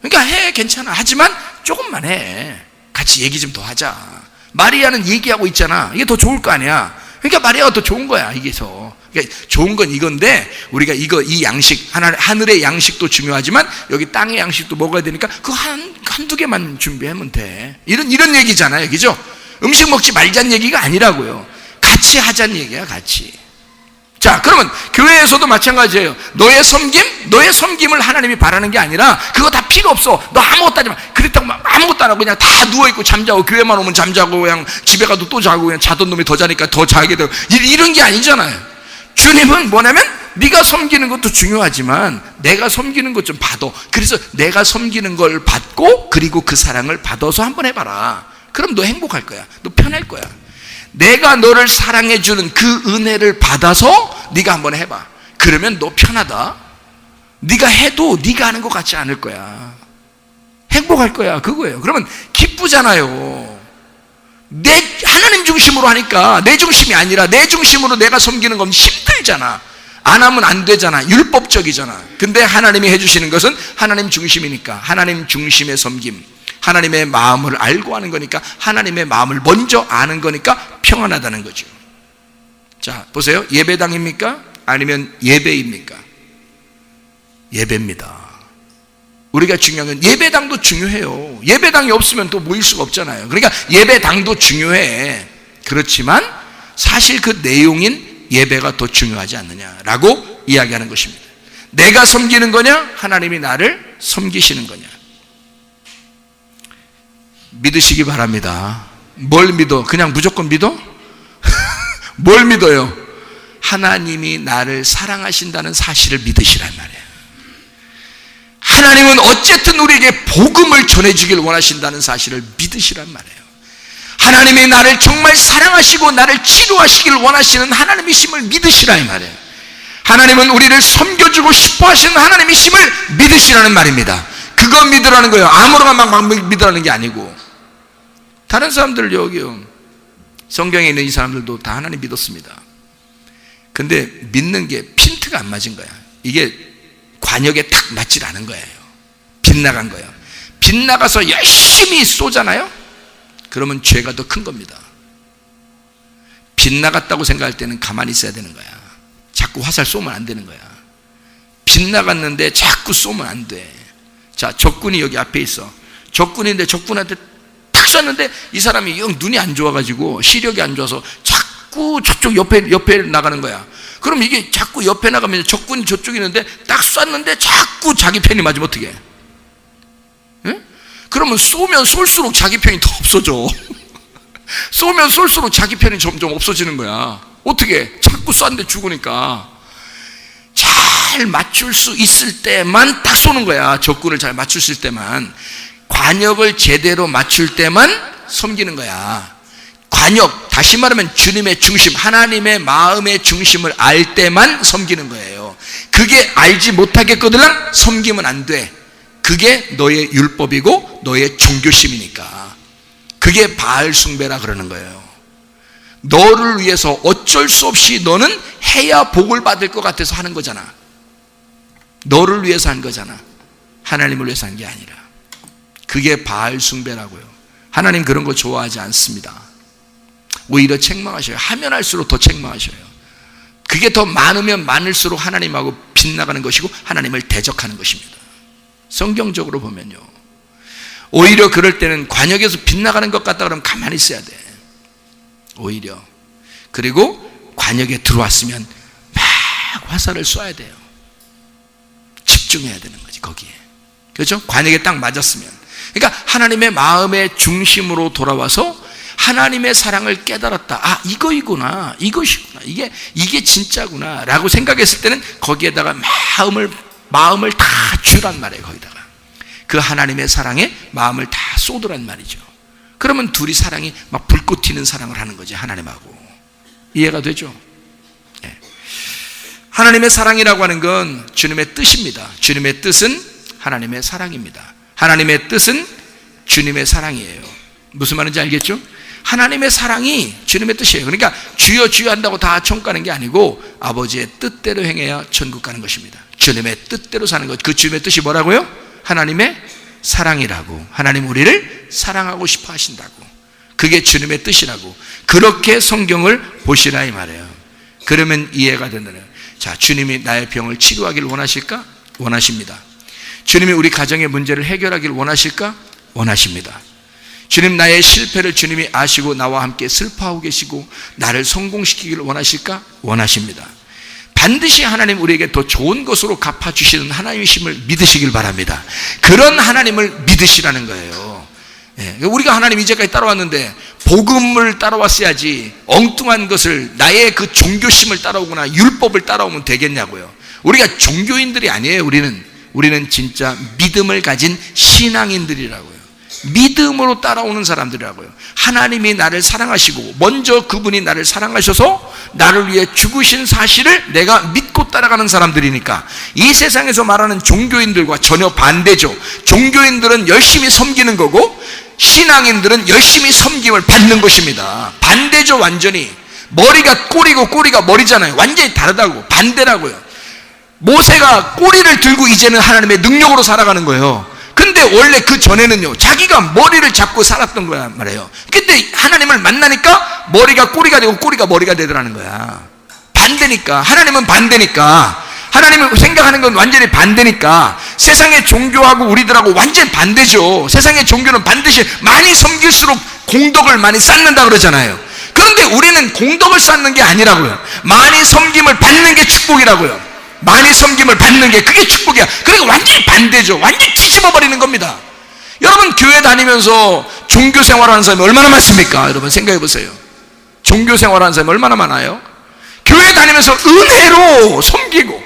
그러니까 해. 괜찮아. 하지만 조금만 해. 같이 얘기 좀 더 하자. 마리아는 얘기하고 있잖아. 이게 더 좋을 거 아니야. 그러니까 마리아가 더 좋은 거야. 이게서. 그러니까 좋은 건 이건데 우리가 이 양식, 하늘의 양식도 중요하지만 여기 땅의 양식도 먹어야 되니까 그 한두 개만 준비하면 돼. 이런 얘기잖아요. 그죠? 음식 먹지 말자는 얘기가 아니라고요. 같이 하자는 얘기야. 같이. 자, 그러면 교회에서도 마찬가지예요. 너의 섬김을 하나님이 바라는 게 아니라 그거 다 필요 없어. 너 아무것도 하지 마. 그렇다고 아무것도 안 하고 그냥 다 누워있고 잠자고, 교회만 오면 잠자고, 그냥 집에 가도 또 자고, 그냥 자던 놈이 더 자니까 더 자게 되고, 이런 게 아니잖아요. 주님은 뭐냐면 네가 섬기는 것도 중요하지만 내가 섬기는 것 좀 받아. 그래서 내가 섬기는 걸 받고 그리고 그 사랑을 받아서 한번 해봐라. 그럼 너 행복할 거야. 너 편할 거야. 내가 너를 사랑해주는 그 은혜를 받아서 네가 한번 해봐. 그러면 너 편하다. 네가 해도 네가 하는 것 같지 않을 거야. 행복할 거야. 그거예요. 그러면 기쁘잖아요. 하나님 중심으로 하니까 내 중심이 아니라 내 중심으로 내가 섬기는 건 힘들잖아. 안 하면 안 되잖아. 율법적이잖아. 근데 하나님이 해주시는 것은 하나님 중심이니까, 하나님 중심의 섬김, 하나님의 마음을 알고 하는 거니까, 하나님의 마음을 먼저 아는 거니까 평안하다는 거죠. 자, 보세요. 예배당입니까? 아니면 예배입니까? 예배입니다. 우리가 중요한 건 예배당도 중요해요. 예배당이 없으면 또 모일 수가 없잖아요. 그러니까 예배당도 중요해. 그렇지만 사실 그 내용인 예배가 더 중요하지 않느냐라고 이야기하는 것입니다. 내가 섬기는 거냐? 하나님이 나를 섬기시는 거냐? 믿으시기 바랍니다. 뭘 믿어? 그냥 무조건 믿어? 뭘 믿어요? 하나님이 나를 사랑하신다는 사실을 믿으시란 말이에요. 하나님은 어쨌든 우리에게 복음을 전해주길 원하신다는 사실을 믿으시란 말이에요. 하나님이 나를 정말 사랑하시고 나를 치료하시길 원하시는 하나님이심을 믿으시라 이 말이에요. 하나님은 우리를 섬겨주고 싶어 하시는 하나님이심을 믿으시라는 말입니다. 그거 믿으라는 거예요. 아무거나 막 믿으라는 게 아니고. 다른 사람들 여기요, 성경에 있는 이 사람들도 다 하나님 믿었습니다. 근데 믿는 게 핀트가 안 맞은 거야. 이게 관역에 딱 맞질 않은 거예요. 빗나간 거예요. 빗나가서 열심히 쏘잖아요. 그러면 죄가 더 큰 겁니다. 빗나갔다고 생각할 때는 가만히 있어야 되는 거야. 자꾸 화살 쏘면 안 되는 거야. 빗나갔는데 자꾸 쏘면 안 돼. 자, 적군이 여기 앞에 있어. 적군인데 적군한테 탁 쐈는데 이 사람이 영 눈이 안 좋아가지고 시력이 안 좋아서 자꾸 저쪽 옆에 나가는 거야. 그럼 이게 자꾸 옆에 나가면 적군이 저쪽에 있는데 딱 쐈는데 자꾸 자기 편이 맞으면 어떻게 해? 예? 그러면 쏘면 쏠수록 자기 편이 더 없어져. 쏘면 쏠수록 자기 편이 점점 없어지는 거야. 어떻게? 자꾸 쐈는데 죽으니까. 잘 맞출 수 있을 때만 딱 쏘는 거야. 적군을 잘 맞출 때만. 관역을 제대로 맞출 때만 섬기는 거야. 관역, 다시 말하면 주님의 중심, 하나님의 마음의 중심을 알 때만 섬기는 거예요. 그게 알지 못하겠거든 섬기면 안 돼. 그게 너의 율법이고 너의 종교심이니까. 그게 바알 숭배라 그러는 거예요. 너를 위해서 어쩔 수 없이 너는 해야 복을 받을 것 같아서 하는 거잖아. 너를 위해서 한 거잖아. 하나님을 위해서 한 게 아니라. 그게 바알 숭배라고요. 하나님 그런 거 좋아하지 않습니다. 오히려 책망하셔요. 하면 할수록 더 책망하셔요. 그게 더 많으면 많을수록 하나님하고 빗나가는 것이고 하나님을 대적하는 것입니다. 성경적으로 보면요, 오히려 그럴 때는 관역에서 빗나가는 것 같다 그러면 가만히 있어야 돼. 오히려. 그리고 관역에 들어왔으면 막 화살을 쏴야 돼요. 집중해야 되는 거지 거기에. 그렇죠? 관역에 딱 맞았으면. 그러니까 하나님의 마음의 중심으로 돌아와서 하나님의 사랑을 깨달았다. 아, 이거이구나, 이것이구나, 이게 진짜구나 라고 생각했을 때는 거기에다가 마음을 다 주란 말이에요. 거기다가 그 하나님의 사랑에 마음을 다 쏟으란 말이죠. 그러면 둘이 사랑이 막 불꽃 튀는 사랑을 하는 거지, 하나님하고. 이해가 되죠? 네. 하나님의 사랑이라고 하는 건 주님의 뜻입니다. 주님의 뜻은 하나님의 사랑입니다. 하나님의 뜻은 주님의 사랑이에요. 무슨 말인지 알겠죠? 하나님의 사랑이 주님의 뜻이에요. 그러니까 주여 주여 한다고 다 천국 가는 게 아니고 아버지의 뜻대로 행해야 천국 가는 것입니다. 주님의 뜻대로 사는 것. 그 주님의 뜻이 뭐라고요? 하나님의 사랑이라고. 하나님 우리를 사랑하고 싶어 하신다고. 그게 주님의 뜻이라고. 그렇게 성경을 보시라 이 말이에요. 그러면 이해가 된다는 거예요. 자, 주님이 나의 병을 치료하기를 원하실까? 원하십니다. 주님이 우리 가정의 문제를 해결하기를 원하실까? 원하십니다. 주님, 나의 실패를 주님이 아시고 나와 함께 슬퍼하고 계시고 나를 성공시키기를 원하실까? 원하십니다. 반드시 하나님 우리에게 더 좋은 것으로 갚아주시는 하나님이심을 믿으시길 바랍니다. 그런 하나님을 믿으시라는 거예요. 우리가 하나님 이제까지 따라왔는데 복음을 따라왔어야지 엉뚱한 것을, 나의 그 종교심을 따라오거나 율법을 따라오면 되겠냐고요. 우리가 종교인들이 아니에요. 우리는 진짜 믿음을 가진 신앙인들이라고요. 믿음으로 따라오는 사람들이라고요. 하나님이 나를 사랑하시고 먼저 그분이 나를 사랑하셔서 나를 위해 죽으신 사실을 내가 믿고 따라가는 사람들이니까 이 세상에서 말하는 종교인들과 전혀 반대죠. 종교인들은 열심히 섬기는 거고 신앙인들은 열심히 섬김을 받는 것입니다. 반대죠. 완전히 머리가 꼬리고 꼬리가 머리잖아요. 완전히 다르다고, 반대라고요. 모세가 꼬리를 들고 이제는 하나님의 능력으로 살아가는 거예요. 근데 원래 그 전에는요, 자기가 머리를 잡고 살았던 거야 말이에요. 근데 하나님을 만나니까 머리가 꼬리가 되고 꼬리가 머리가 되더라는 거야. 반대니까. 하나님은 반대니까. 하나님을 생각하는 건 완전히 반대니까. 세상의 종교하고 우리들하고 완전히 반대죠. 세상의 종교는 반드시 많이 섬길수록 공덕을 많이 쌓는다 그러잖아요. 그런데 우리는 공덕을 쌓는 게 아니라고요. 많이 섬김을 받는 게 축복이라고요. 많이 섬김을 받는 게 그게 축복이야. 그러니까 완전히 반대죠. 완전히 뒤집어 버리는 겁니다. 여러분 교회 다니면서 종교 생활하는 사람이 얼마나 많습니까? 여러분 생각해 보세요. 종교 생활하는 사람이 얼마나 많아요? 교회 다니면서 은혜로 섬기고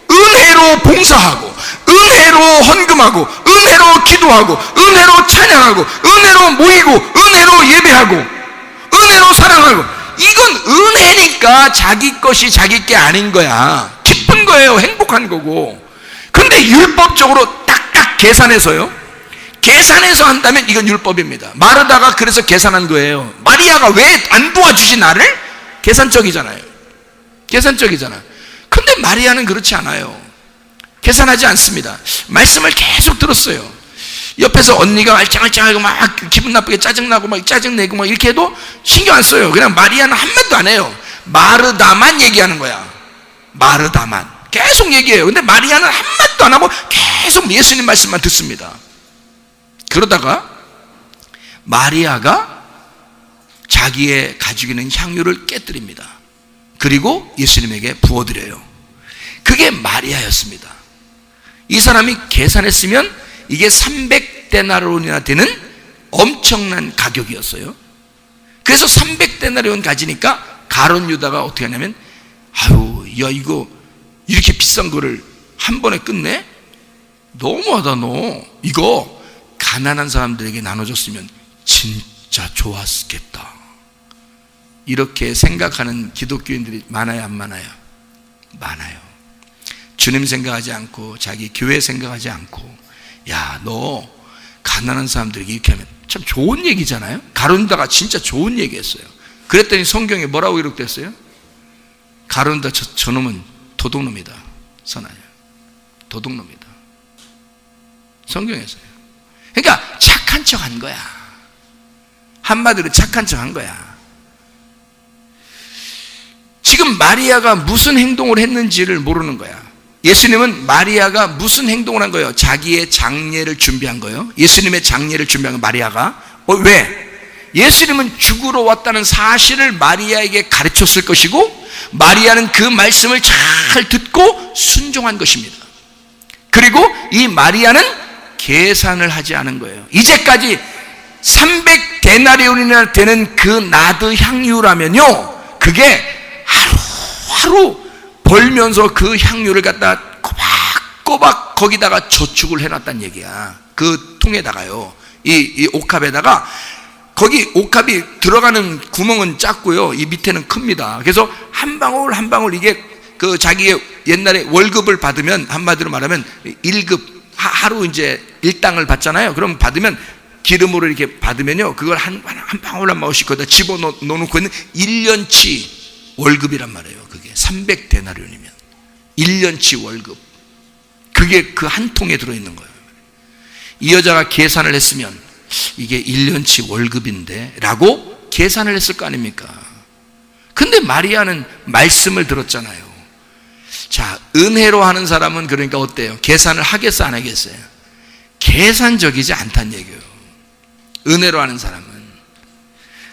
은혜로 봉사하고 은혜로 헌금하고 은혜로 기도하고 은혜로 찬양하고 은혜로 모이고 은혜로 예배하고 은혜로 사랑하고, 이건 은혜니까 자기 것이 자기 게 아닌 거야. 기쁜 거예요. 행복한 거고. 근데 율법적으로 딱딱 계산해서요, 계산해서 한다면 이건 율법입니다. 마르다가 그래서 계산한 거예요. 마리아가 왜 안 도와주지 나를? 계산적이잖아요. 계산적이잖아. 근데 마리아는 그렇지 않아요. 계산하지 않습니다. 말씀을 계속 들었어요. 옆에서 언니가 알짱알짱하고 막 기분 나쁘게 짜증나고 막 짜증내고 막 이렇게 해도 신경 안 써요. 그냥 마리아는 한마디도 안 해요. 마르다만 얘기하는 거야. 마르다만 계속 얘기해요. 근데 마리아는 한마디도 안 하고 계속 예수님 말씀만 듣습니다. 그러다가 마리아가 자기의 가지고 있는 향유를 깨뜨립니다. 그리고 예수님에게 부어드려요. 그게 마리아였습니다. 이 사람이 계산했으면 이게 300데나리온이나 되는 엄청난 가격이었어요. 그래서 300데나리온 가지니까 가룟 유다가 어떻게 하냐면, 아유, 야, 이거 이렇게 비싼 거를 한 번에 끝내? 너무하다. 너 이거 가난한 사람들에게 나눠줬으면 진짜 좋았겠다. 이렇게 생각하는 기독교인들이 많아요, 안 많아요? 많아요. 주님 생각하지 않고 자기 교회 생각하지 않고, 야, 너 가난한 사람들에게 이렇게 하면 참 좋은 얘기잖아요. 가룟유다가 진짜 좋은 얘기했어요. 그랬더니 성경에 뭐라고 기록됐어요? 가룟유다 저놈은 도둑놈이다. 선아냐, 도둑놈이다. 성경에서요. 그러니까 착한 척 한 거야. 한마디로 착한 척 한 거야. 지금 마리아가 무슨 행동을 했는지를 모르는 거야. 예수님은 마리아가 무슨 행동을 한 거예요? 자기의 장례를 준비한 거예요. 예수님의 장례를 준비한 거 마리아가. 왜? 예수님은 죽으러 왔다는 사실을 마리아에게 가르쳤을 것이고, 마리아는 그 말씀을 잘 듣고 순종한 것입니다. 그리고 이 마리아는 계산을 하지 않은 거예요. 이제까지 300데나리온이나 되는 그 나드 향유라면요, 그게 하루하루 벌면서 그 향유를 갖다 꼬박꼬박 거기다가 저축을 해놨단 얘기야. 그 통에다가요, 이 옥합에다가. 거기 옥합이 들어가는 구멍은 작고요, 이 밑에는 큽니다. 그래서 한 방울 한 방울, 이게 그 자기의 옛날에 월급을 받으면, 한마디로 말하면 1급 하루 이제 일당을 받잖아요. 그럼 받으면 기름으로 이렇게 받으면요, 그걸 한 방울 한 방울씩 거기다 집어넣어놓고 있는 1년치 월급이란 말이에요. 그게 300데나리온이면 1년치 월급. 그게 그 한 통에 들어있는 거예요. 이 여자가 계산을 했으면 이게 1년치 월급인데 라고 계산을 했을 거 아닙니까? 근데 마리아는 말씀을 들었잖아요. 자, 은혜로 하는 사람은 그러니까 어때요? 계산을 하겠어, 안 하겠어요? 계산적이지 않다는 얘기예요. 은혜로 하는 사람은.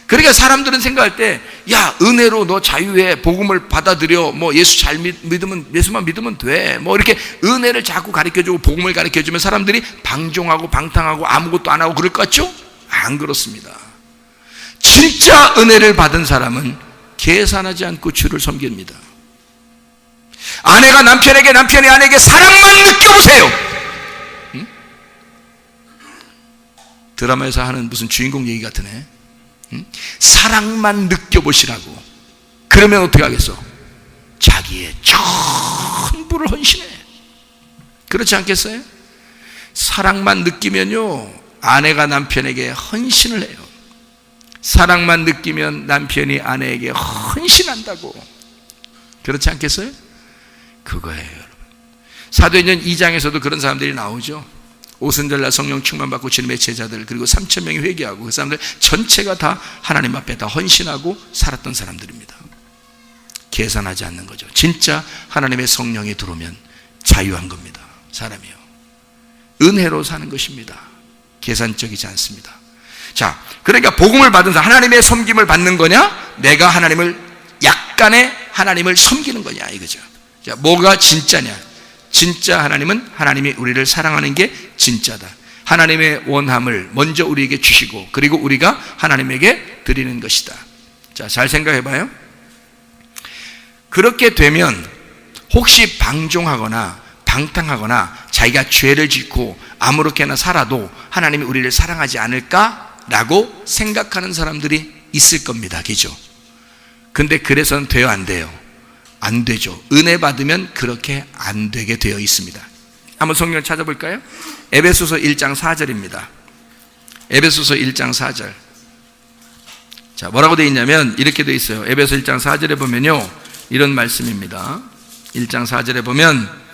그러니까 사람들은 생각할 때, 야, 은혜로 너 자유해, 복음을 받아들여, 뭐 예수 잘 믿으면, 예수만 믿으면 돼, 뭐 이렇게 은혜를 자꾸 가르쳐주고 복음을 가르쳐주면 사람들이 방종하고 방탕하고 아무것도 안 하고 그럴 것 같죠? 안 그렇습니다. 진짜 은혜를 받은 사람은 계산하지 않고 주를 섬깁니다. 아내가 남편에게, 남편이 아내에게 사랑만 느껴보세요. 응? 드라마에서 하는 무슨 주인공 얘기 같으네. 사랑만 느껴보시라고. 그러면 어떻게 하겠어? 자기의 전부를 헌신해. 그렇지 않겠어요? 사랑만 느끼면요, 아내가 남편에게 헌신을 해요. 사랑만 느끼면 남편이 아내에게 헌신한다고. 그렇지 않겠어요? 그거예요, 여러분. 사도행전 2장에서도 그런 사람들이 나오죠. 오순절날 성령 충만받고 주님의 제자들, 그리고 3,000명이 회개하고 그 사람들 전체가 다 하나님 앞에 다 헌신하고 살았던 사람들입니다. 계산하지 않는 거죠. 진짜 하나님의 성령이 들어오면 자유한 겁니다. 사람이요, 은혜로 사는 것입니다. 계산적이지 않습니다. 자, 그러니까 복음을 받은 사람, 하나님의 섬김을 받는 거냐, 내가 하나님을 약간의 하나님을 섬기는 거냐, 이거죠. 자, 뭐가 진짜냐? 진짜 하나님은 하나님이 우리를 사랑하는 게 진짜다. 하나님의 원함을 먼저 우리에게 주시고 그리고 우리가 하나님에게 드리는 것이다. 자, 잘 생각해 봐요. 그렇게 되면 혹시 방종하거나 방탕하거나 자기가 죄를 짓고 아무렇게나 살아도 하나님이 우리를 사랑하지 않을까라고 생각하는 사람들이 있을 겁니다. 그죠? 근데 그래서는 돼요, 안 돼요? 안 되죠. 은혜 받으면 그렇게 안 되게 되어 있습니다. 한번 성경을 찾아볼까요? 에베소서 1장 4절입니다. 에베소서 1장 4절. 자, 뭐라고 되어 있냐면 이렇게 되어 있어요. 에베소 1장 4절에 보면요, 이런 말씀입니다. 1장 4절에 보면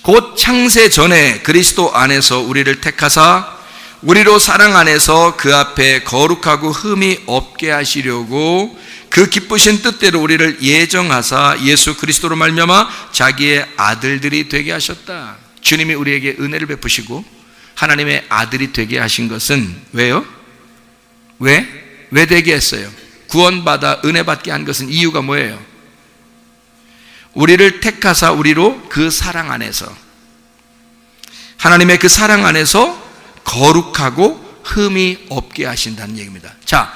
곧 창세 전에 그리스도 안에서 우리를 택하사 우리로 사랑 안에서 그 앞에 거룩하고 흠이 없게 하시려고 그 기쁘신 뜻대로 우리를 예정하사 예수 그리스도로 말미암아 자기의 아들들이 되게 하셨다. 주님이 우리에게 은혜를 베푸시고 하나님의 아들이 되게 하신 것은 왜요? 왜 되게 했어요? 구원받아 은혜 받게 한 것은 이유가 뭐예요? 우리를 택하사 우리로 그 사랑 안에서, 하나님의 그 사랑 안에서 거룩하고 흠이 없게 하신다는 얘기입니다. 자,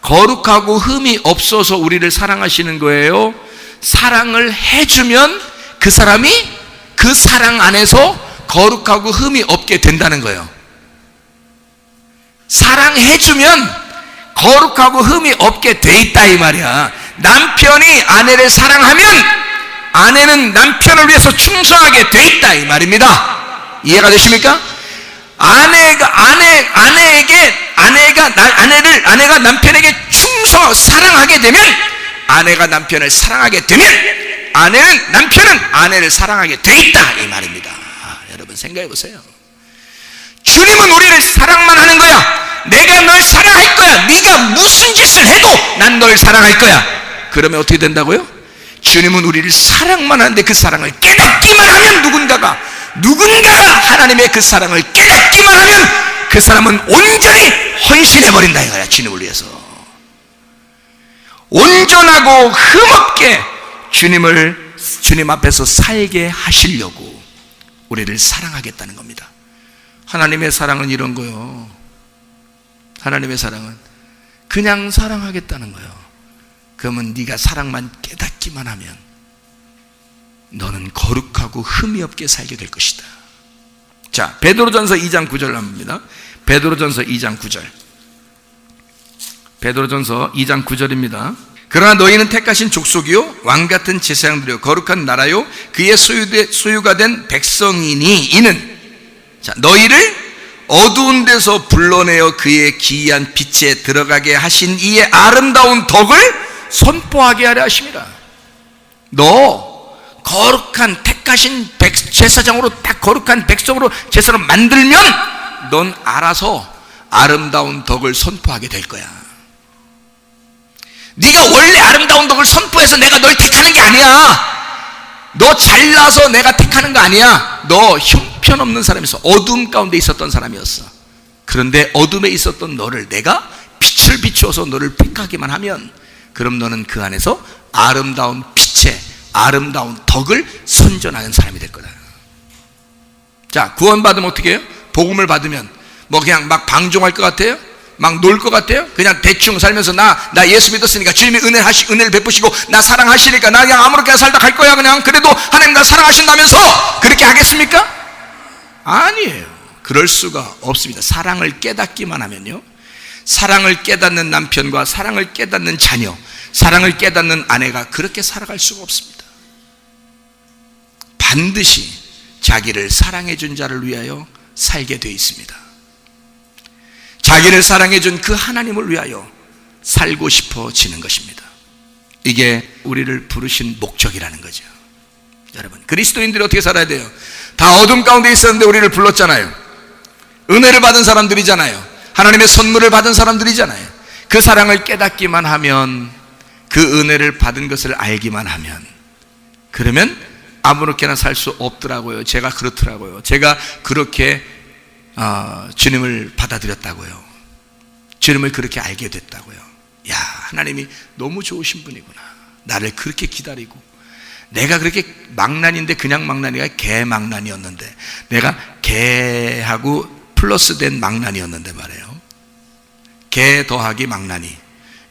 거룩하고 흠이 없어서 우리를 사랑하시는 거예요? 사랑을 해주면 그 사람이 그 사랑 안에서 거룩하고 흠이 없게 된다는 거예요. 사랑해주면 거룩하고 흠이 없게 돼 있다, 이 말이야. 남편이 아내를 사랑하면 아내는 남편을 위해서 충성하게 돼 있다, 이 말입니다. 이해가 되십니까? 아내가 남편에게 사랑하게 되면, 아내가 남편을 사랑하게 되면 남편은 아내를 사랑하게 돼 있다, 이 말입니다. 여러분 생각해 보세요. 주님은 우리를 사랑만 하는 거야. 내가 널 사랑할 거야. 네가 무슨 짓을 해도 난 널 사랑할 거야. 그러면 어떻게 된다고요? 주님은 우리를 사랑만 하는데 그 사랑을 깨닫기만 하면 누군가가 하나님의 그 사랑을 깨닫기만 하면 그 사람은 온전히 헌신해버린다 이거야. 주님을 위해서 온전하고 흠없게 주님 앞에서 살게 하시려고 우리를 사랑하겠다는 겁니다. 하나님의 사랑은 이런 거요. 하나님의 사랑은 그냥 사랑하겠다는 거예요. 그러면 네가 사랑만 깨닫기만 하면 너는 거룩하고 흠이 없게 살게 될 것이다. 자, 베드로전서 2장 9절 나옵니다. 베드로전서 2장 9절. 베드로전서 2장 9절입니다. 그러나 너희는 택하신 족속이요 왕같은 제사장들이요 거룩한 나라요 그의 소유가 된 백성이니 이는, 자, 너희를 어두운 데서 불러내어 그의 기이한 빛에 들어가게 하신 이의 아름다운 덕을 선포하게 하려 하심이라. 너 거룩한 택하신 제사장으로 딱 거룩한 백성으로 제사를 만들면 넌 알아서 아름다운 덕을 선포하게 될 거야. 네가 원래 아름다운 덕을 선포해서 내가 널 택하는 게 아니야. 너 잘나서 내가 택하는 거 아니야. 너 형편없는 사람이었어. 어둠 가운데 있었던 사람이었어. 그런데 어둠에 있었던 너를 내가 빛을 비추어서 너를 택하기만 하면 그럼 너는 그 안에서 아름다운 빛의 아름다운 덕을 선전하는 사람이 될 거다. 자, 구원받으면 어떻게 해요? 복음을 받으면 뭐 그냥 막 방종할 것 같아요? 막 놀 것 같아요? 그냥 대충 살면서 나 예수 믿었으니까 주님이 은혜를 베푸시고 나 사랑하시니까 나 그냥 아무렇게나 살다 갈 거야. 그냥 그래도 하나님 나 사랑하신다면서 그렇게 하겠습니까? 아니에요. 그럴 수가 없습니다. 사랑을 깨닫기만 하면요, 사랑을 깨닫는 남편과 사랑을 깨닫는 자녀, 사랑을 깨닫는 아내가 그렇게 살아갈 수가 없습니다. 반드시 자기를 사랑해 준 자를 위하여 살게 되어 있습니다. 자기를 사랑해 준 그 하나님을 위하여 살고 싶어지는 것입니다. 이게 우리를 부르신 목적이라는 거죠. 여러분, 그리스도인들이 어떻게 살아야 돼요? 다 어둠 가운데 있었는데 우리를 불렀잖아요. 은혜를 받은 사람들이잖아요. 하나님의 선물을 받은 사람들이잖아요. 그 사랑을 깨닫기만 하면, 그 은혜를 받은 것을 알기만 하면, 그러면 아무렇게나 살 수 없더라고요. 제가 그렇더라고요. 제가 그렇게 주님을 받아들였다고요. 주님을 그렇게 알게 됐다고요. 야, 하나님이 너무 좋으신 분이구나. 나를 그렇게 기다리고, 내가 그렇게 망난인데 그냥 망난이가 개망난이었는데, 내가 개하고 플러스 된 망난이었는데 말이에요. 개 더하기 망난이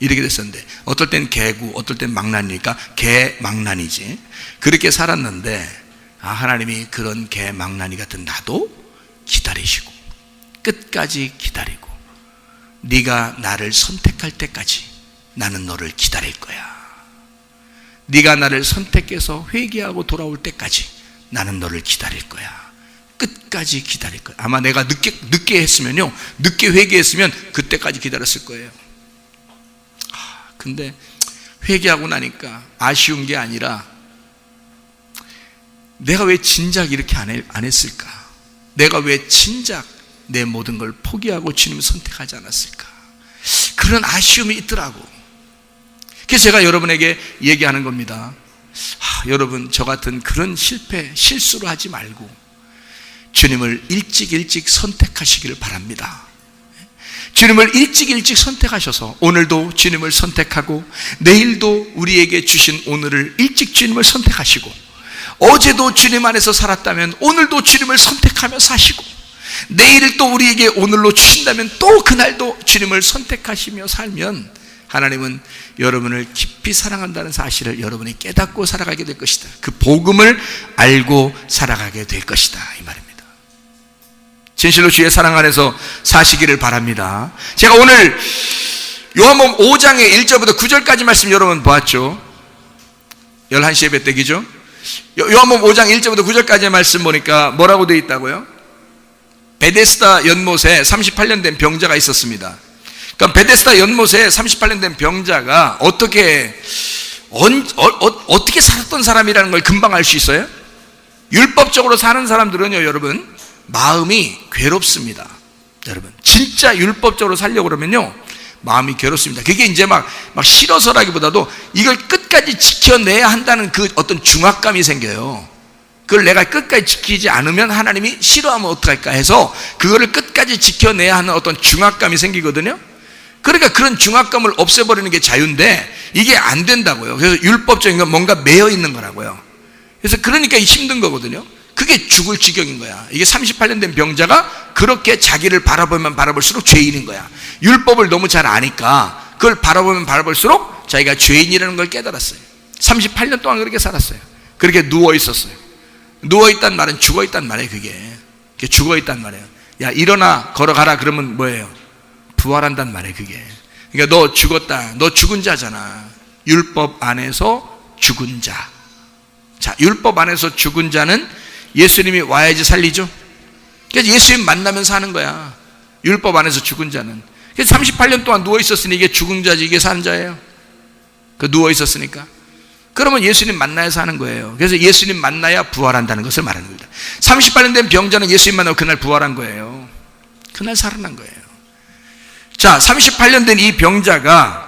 이렇게 됐었는데, 어떨 땐 개고 어떨 땐 망난이니까 개망난이지. 그렇게 살았는데, 하나님이 그런 개망난이 같은 나도 기다리시고 끝까지 기다리고, 네가 나를 선택할 때까지 나는 너를 기다릴 거야. 네가 나를 선택해서 회개하고 돌아올 때까지 나는 너를 기다릴 거야. 끝까지 기다릴 거야. 아마 내가 늦게 했으면요, 늦게 회개했으면 그때까지 기다렸을 거예요. 근데 회개하고 나니까 아쉬운 게 아니라, 내가 왜 진작 이렇게 안 했을까? 내가 왜 진작 내 모든 걸 포기하고 주님을 선택하지 않았을까? 그런 아쉬움이 있더라고. 그래서 제가 여러분에게 얘기하는 겁니다. 여러분, 저 같은 그런 실수를 하지 말고 주님을 일찍 선택하시기를 바랍니다. 주님을 일찍 선택하셔서 오늘도 주님을 선택하고, 내일도 우리에게 주신 오늘을 일찍 주님을 선택하시고, 어제도 주님 안에서 살았다면 오늘도 주님을 선택하며 사시고, 내일을 또 우리에게 오늘로 주신다면 또 그날도 주님을 선택하시며 살면, 하나님은 여러분을 깊이 사랑한다는 사실을 여러분이 깨닫고 살아가게 될 것이다. 그 복음을 알고 살아가게 될 것이다, 이 말입니다. 진실로 주의 사랑 안에서 사시기를 바랍니다. 제가 오늘 요한복음 5장의 1절부터 9절까지 말씀 여러분 보았죠? 11시 예배 때기죠? 요한복음 5장 1절부터 9절까지의 말씀 보니까 뭐라고 되어 있다고요? 베데스다 연못에 38년 된 병자가 있었습니다. 그러니까 베데스다 연못에 38년 된 병자가 어떻게 살았던 사람이라는 걸 금방 알 수 있어요? 율법적으로 사는 사람들은요, 여러분, 마음이 괴롭습니다. 여러분, 진짜 율법적으로 살려고 그러면요, 마음이 괴롭습니다. 그게 이제 막 싫어서라기보다도 이걸 끝까지 지켜내야 한다는 그 어떤 중압감이 생겨요. 그걸 내가 끝까지 지키지 않으면 하나님이 싫어하면 어떡할까 해서 그거를 끝까지 지켜내야 하는 어떤 중압감이 생기거든요. 그러니까 그런 중압감을 없애버리는 게 자유인데 이게 안 된다고요. 그래서 율법적인 건 뭔가 매여 있는 거라고요. 그래서 그러니까 힘든 거거든요. 그게 죽을 지경인 거야. 이게 38년 된 병자가 그렇게 자기를 바라보면 바라볼수록 죄인인 거야. 율법을 너무 잘 아니까 그걸 바라보면 바라볼수록 자기가 죄인이라는 걸 깨달았어요. 38년 동안 그렇게 살았어요. 그렇게 누워 있었어요. 누워 있단 말은 죽어 있단 말이에요. 그게 죽어 있단 말이에요. 야, 일어나 걸어가라 그러면 뭐예요? 부활한단 말이에요. 그게. 그러니까 너 죽었다. 너 죽은 자잖아. 율법 안에서 죽은 자. 자, 율법 안에서 죽은 자는 예수님이 와야지 살리죠. 그래서 예수님 만나면 사는 거야. 율법 안에서 죽은 자는. 그래서 38년 동안 누워 있었으니 이게 죽은 자지, 이게 사는 자예요. 그 누워 있었으니까. 그러면 예수님 만나야 사는 거예요. 그래서 예수님 만나야 부활한다는 것을 말하는 겁니다. 38년 된 병자는 예수님 만나고 그날 부활한 거예요. 그날 살아난 거예요. 자, 38년 된 이 병자가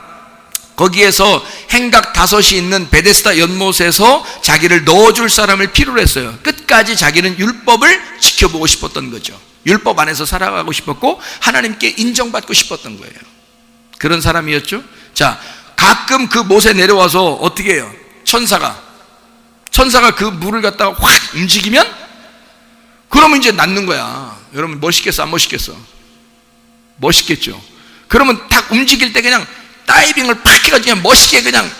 거기에서 행각 5이 있는 베데스다 연못에서 자기를 넣어줄 사람을 필요로 했어요. 끝까지 자기는 율법을 지켜보고 싶었던 거죠. 율법 안에서 살아가고 싶었고 하나님께 인정받고 싶었던 거예요. 그런 사람이었죠. 자, 가끔 그 못에 내려와서 어떻게 해요? 천사가 그 물을 갖다가 확 움직이면 그러면 이제 낫는 거야. 여러분 멋있겠어? 안 멋있겠어? 멋있겠죠. 그러면 딱 움직일 때 그냥 다이빙을 팍 해가지고 그냥 멋있게 그냥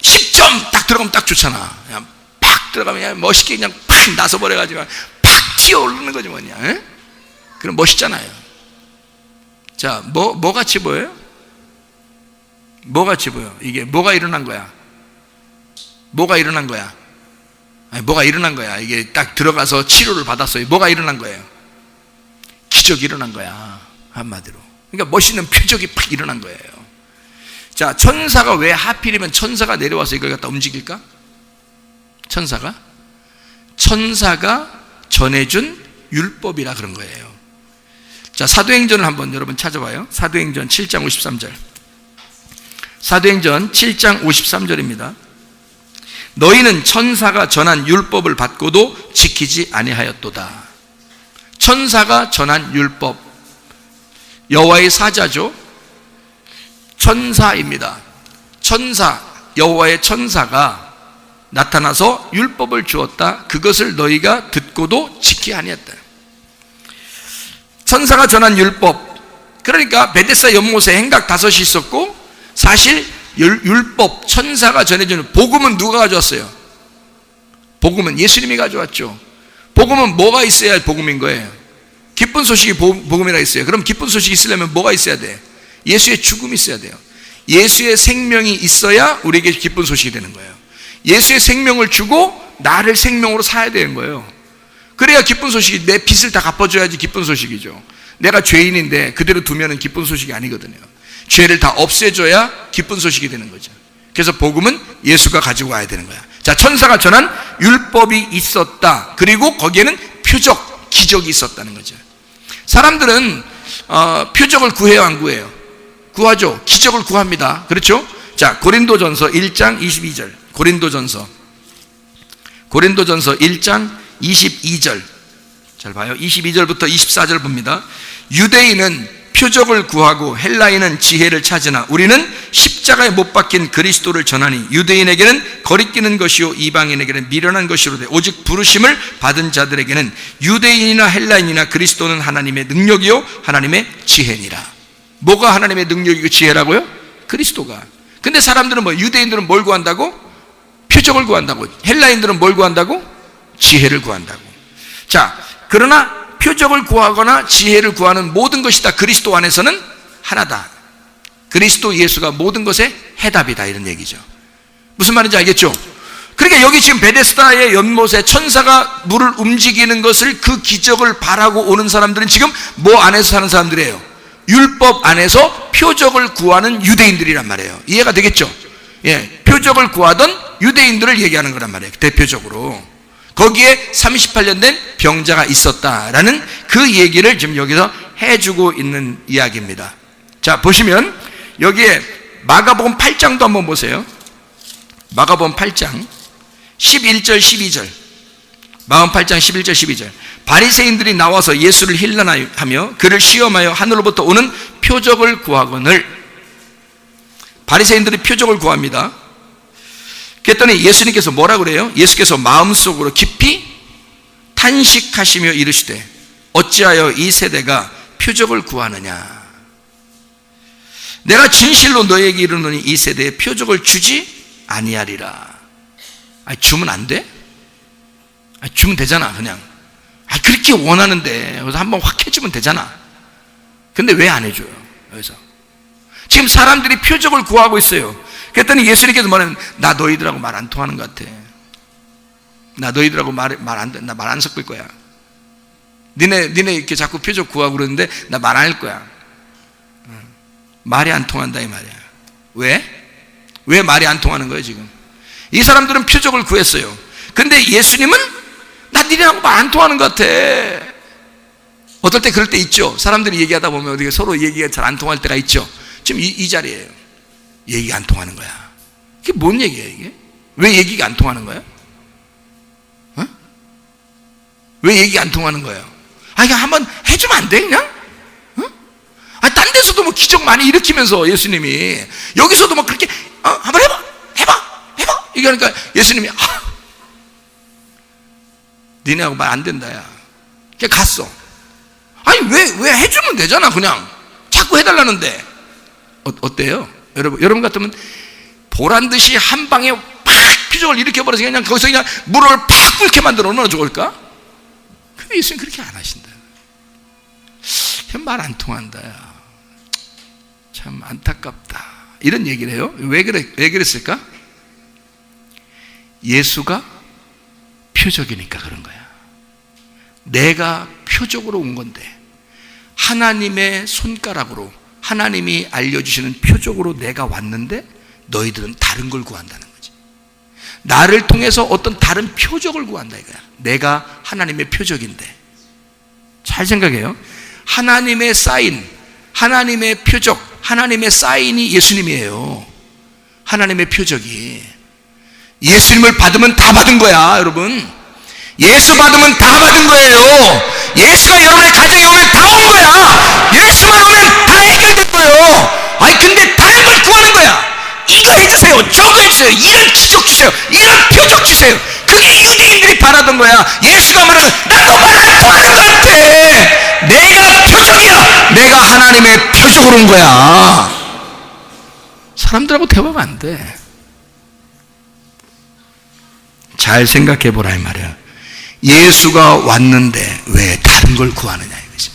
10점 딱 들어가면 딱 좋잖아. 그냥 팍 들어가면 그냥 멋있게 그냥 팍 나서버려가지고 팍 튀어 오르는 거지 뭐냐. 에? 그럼 멋있잖아요. 자, 뭐 같이 보여요? 뭐 같이 보여? 이게 뭐가 일어난 거야? 뭐가 일어난 거야? 아니, 뭐가 일어난 거야? 이게 딱 들어가서 치료를 받았어요. 뭐가 일어난 거예요? 기적이 일어난 거야, 한마디로. 그러니까 멋있는 표적이 팍 일어난 거예요. 자, 천사가 왜 하필이면 천사가 내려와서 이걸 갖다 움직일까? 천사가 전해준 율법이라 그런 거예요. 자, 사도행전을 한번 여러분 찾아봐요. 사도행전 7장 53절. 사도행전 7장 53절입니다. 너희는 천사가 전한 율법을 받고도 지키지 아니하였도다. 천사가 전한 율법, 여호와의 사자죠. 천사입니다. 천사, 여호와의 천사가 나타나서 율법을 주었다. 그것을 너희가 듣고도 지키지 아니했다. 천사가 전한 율법, 그러니까 베데스다 연못에 행각 5이 있었고, 사실 율법, 천사가 전해주는 복음은 누가 가져왔어요? 복음은 예수님이 가져왔죠. 복음은 뭐가 있어야 복음인 거예요? 기쁜 소식이 복음이라 했어요. 그럼 기쁜 소식이 있으려면 뭐가 있어야 돼? 예수의 죽음이 있어야 돼요. 예수의 생명이 있어야 우리에게 기쁜 소식이 되는 거예요. 예수의 생명을 주고 나를 생명으로 사야 되는 거예요. 그래야 기쁜 소식이, 내 빚을 다 갚아줘야지 기쁜 소식이죠. 내가 죄인인데 그대로 두면은 기쁜 소식이 아니거든요. 죄를 다 없애줘야 기쁜 소식이 되는 거죠. 그래서 복음은 예수가 가지고 와야 되는 거야. 자, 천사가 전한 율법이 있었다. 그리고 거기에는 표적, 기적이 있었다는 거죠. 사람들은 표적을 구해요, 안 구해요? 구하죠. 기적을 구합니다. 그렇죠? 자, 고린도전서 1장 22절. 고린도전서 1장 22절. 잘 봐요. 22절부터 24절 봅니다. 유대인은 표적을 구하고 헬라인은 지혜를 찾으나 우리는 십자가에 못 박힌 그리스도를 전하니 유대인에게는 거리끼는 것이요 이방인에게는 미련한 것이로되 오직 부르심을 받은 자들에게는 유대인이나 헬라인이나 그리스도는 하나님의 능력이요 하나님의 지혜니라. 뭐가 하나님의 능력이고 지혜라고요? 그리스도가. 근데 사람들은 유대인들은 뭘 구한다고? 표적을 구한다고. 헬라인들은 뭘 구한다고? 지혜를 구한다고. 자, 그러나 표적을 구하거나 지혜를 구하는 모든 것이 다 그리스도 안에서는 하나다. 그리스도 예수가 모든 것의 해답이다, 이런 얘기죠. 무슨 말인지 알겠죠? 그러니까 여기 지금 베데스다의 연못에 천사가 물을 움직이는 것을, 그 기적을 바라고 오는 사람들은 지금 뭐 안에서 사는 사람들이에요? 율법 안에서 표적을 구하는 유대인들이란 말이에요. 이해가 되겠죠? 예, 표적을 구하던 유대인들을 얘기하는 거란 말이에요. 대표적으로 거기에 38년 된 병자가 있었다라는 그 얘기를 지금 여기서 해주고 있는 이야기입니다. 자, 보시면 여기에 마가복음 8장도 한번 보세요. 마가복음 8장 11절 12절. 마가복음 8장 11절 12절. 바리새인들이 나와서 예수를 힐난하며 그를 시험하여 하늘로부터 오는 표적을 구하거늘. 바리새인들이 표적을 구합니다. 그랬더니 예수님께서 뭐라 그래요? 예수께서 마음속으로 깊이 탄식하시며 이르시되 어찌하여 이 세대가 표적을 구하느냐. 내가 진실로 너에게 이르노니 이 세대에 표적을 주지 아니하리라. 아니, 주면 안 돼? 아니, 주면 되잖아, 그냥. 아니, 그렇게 원하는데 그래서 한번 확 해주면 되잖아. 근데 왜 안 해줘요? 여기서 지금 사람들이 표적을 구하고 있어요. 그랬더니 예수님께서 뭐냐면, 나 너희들하고 말 안 통하는 것 같아. 나 너희들하고 나 말 안 섞을 거야. 니네 이렇게 자꾸 표적 구하고 그러는데 나 말 안 할 거야. 말이 안 통한다, 이 말이야. 왜 말이 안 통하는 거예요, 지금? 이 사람들은 표적을 구했어요. 근데 예수님은 나 니네하고 말 안 통하는 것 같아. 어떨 때 그럴 때 있죠. 사람들이 얘기하다 보면 어떻게 서로 얘기가 잘 안 통할 때가 있죠. 지금 이 자리예요. 얘기가 안 통하는 거야. 이게 뭔 얘기예요, 이게? 왜 얘기가 안 통하는 거야? 어? 왜 얘기가 안 통하는 거예요? 아, 이거 한번 해주면 안 돼, 그냥? 어? 아, 딴 데서도 뭐 기적 많이 일으키면서 예수님이 여기서도 막 그렇게 한번 해봐. 이게 하니까 예수님이 니네하고 말 안 된다, 야. 그냥 갔어. 아니, 왜 해주면 되잖아, 그냥. 자꾸 해달라는데. 어때요? 여러분 같으면 보란 듯이 한 방에 팍 표적을 일으켜버려서 그냥 거기서 그냥 물을 팍 끓게 만들어 얼마나 좋을까? 예수님 그렇게 안 하신다. 말 안 통한다. 참 안타깝다. 이런 얘기를 해요. 왜 그랬을까? 예수가 표적이니까 그런 거야. 내가 표적으로 온 건데, 하나님의 손가락으로, 하나님이 알려주시는 표적으로 내가 왔는데 너희들은 다른 걸 구한다는 거지. 나를 통해서 어떤 다른 표적을 구한다 이거야. 내가 하나님의 표적인데. 잘 생각해요. 하나님의 사인, 하나님의 표적, 하나님의 사인이 예수님이에요. 하나님의 표적이. 예수님을 받으면 다 받은 거야, 여러분. 예수 받으면 다 받은 거예요. 예수가 여러분의 가정에 오면 다 온 거야. 예수만 오면 다 해결된 거예요. 아니 근데 다른 걸 구하는 거야. 이거 해주세요, 저거 해주세요, 이런 기적 주세요, 이런 표적 주세요. 그게 유대인들이 바라던 거야. 예수가 말하면 나도 말안 통하는 것 같아. 내가 표적이야. 내가 하나님의 표적으로 온 거야. 사람들하고 대화가 안 돼. 잘 생각해 보라 이 말이야. 예수가 왔는데 왜 다른 걸 구하느냐 이거지.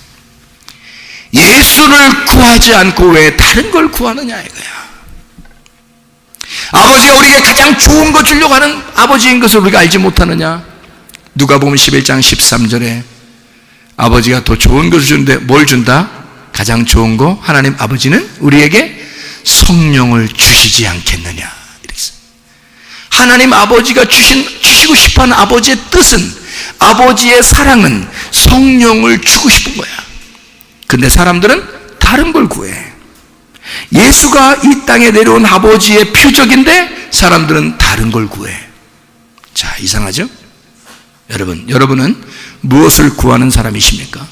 예수를 구하지 않고 왜 다른 걸 구하느냐 이거야. 아버지가 우리에게 가장 좋은 거 주려고 하는 아버지인 것을 우리가 알지 못하느냐. 누가복음 11장 13절에 아버지가 더 좋은 것을 주는데 뭘 준다? 가장 좋은 거 하나님 아버지는 우리에게 성령을 주시지 않겠느냐. 하나님 아버지가 주시고 싶어하는 아버지의 뜻은, 아버지의 사랑은 성령을 주고 싶은 거야. 근데 사람들은 다른 걸 구해. 예수가 이 땅에 내려온 아버지의 표적인데 사람들은 다른 걸 구해. 자, 이상하죠? 여러분은 무엇을 구하는 사람이십니까?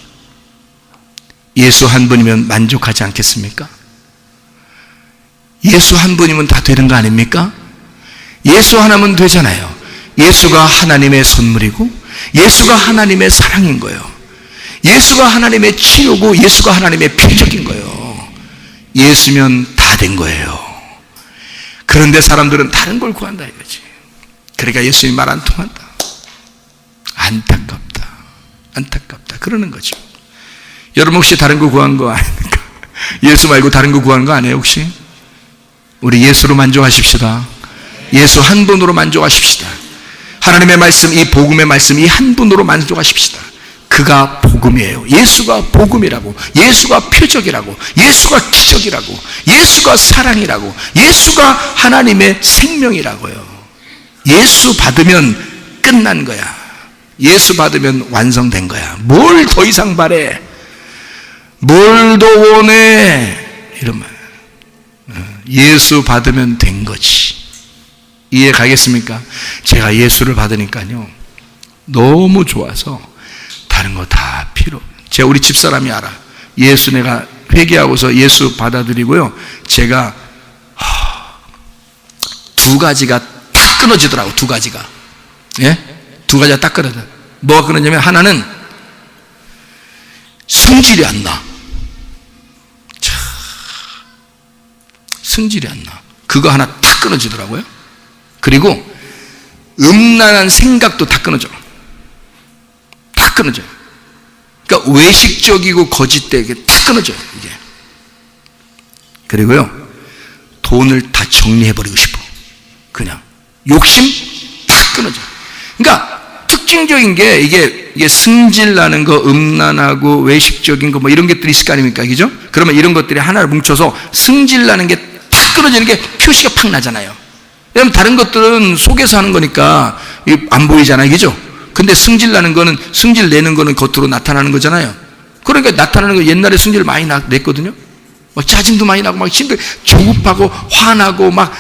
예수 한 분이면 만족하지 않겠습니까? 예수 한 분이면 다 되는 거 아닙니까? 예수 하나면 되잖아요. 예수가 하나님의 선물이고 예수가 하나님의 사랑인 거예요. 예수가 하나님의 치료고 예수가 하나님의 표적인 거예요. 예수면 다 된 거예요. 그런데 사람들은 다른 걸 구한다 이거지. 그러니까 예수님 말 안 통한다. 안타깝다 그러는 거죠. 여러분 혹시 다른 거 구한 거 아닙니까? 예수 말고 다른 거 구한 거 아니에요 혹시? 우리 예수로 만족하십시다. 예수 한 분으로 만족하십시다. 하나님의 말씀, 이 복음의 말씀, 이 한 분으로 만족하십시다. 그가 복음이에요. 예수가 복음이라고, 예수가 표적이라고, 예수가 기적이라고, 예수가 사랑이라고, 예수가 하나님의 생명이라고요. 예수 받으면 끝난 거야. 예수 받으면 완성된 거야. 뭘 더 이상 바래? 뭘 더 원해? 이런 말. 예수 받으면 된 거지. 이해 가겠습니까? 제가 예수를 받으니까요 너무 좋아서 다른 거 다 필요. 제가 우리 집사람이 알아. 예수 내가 회개하고서 예수 받아들이고요, 제가 두 가지가 딱 끊어지더라고. 두 가지가. 예? 두 가지가 딱 끊어져. 뭐가 끊어지냐면 하나는 성질이 안 나. 성질이 안 나. 그거 하나 딱 끊어지더라고요. 그리고 음란한 생각도 다 끊어져. 다 끊어져요. 그러니까 외식적이고 거짓되게 다 끊어져요 이게. 그리고요 돈을 다 정리해버리고 싶어. 그냥 욕심 다 끊어져. 그러니까 특징적인 게 이게 승질나는 거, 음란하고 외식적인 거 뭐 이런 것들이 있을 거 아닙니까? 그죠? 그러면 이런 것들이 하나를 뭉쳐서 승질나는 게 다 끊어지는 게 표시가 팍 나잖아요. 왜냐면 다른 것들은 속에서 하는 거니까 안 보이잖아요. 그죠? 근데 승질나는 거는, 승질 내는 거는 겉으로 나타나는 거잖아요. 그러니까 나타나는 거 옛날에 승질 많이 냈거든요. 막 짜증도 많이 나고 막 힘들, 조급하고 화나고 막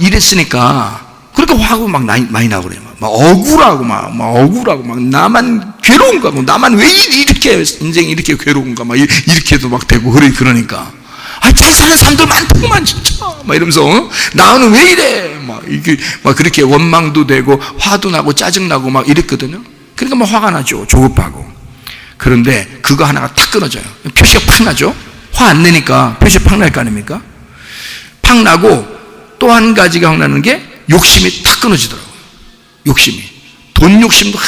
이랬으니까. 그러니까 화가 막 많이 나고 그래요. 막 억울하고 막 억울하고 막 나만 괴로운가, 나만 왜 이렇게 인생이 이렇게 괴로운가, 막 이렇게도 막 되고 그러니까. 잘 사는 사람들 많더구만 진짜 막 이러면서 나는 왜 이래 막 그렇게 원망도 되고 화도 나고 짜증 나고 막 이랬거든요. 그러니까 막 화가 나죠. 조급하고. 그런데 그거 하나가 탁 끊어져요. 표시가 팍 나죠. 화 안 내니까 표시 팍 날 거 아닙니까? 팍 나고 또 한 가지가 나는 게 욕심이 탁 끊어지더라고요. 욕심이. 돈 욕심도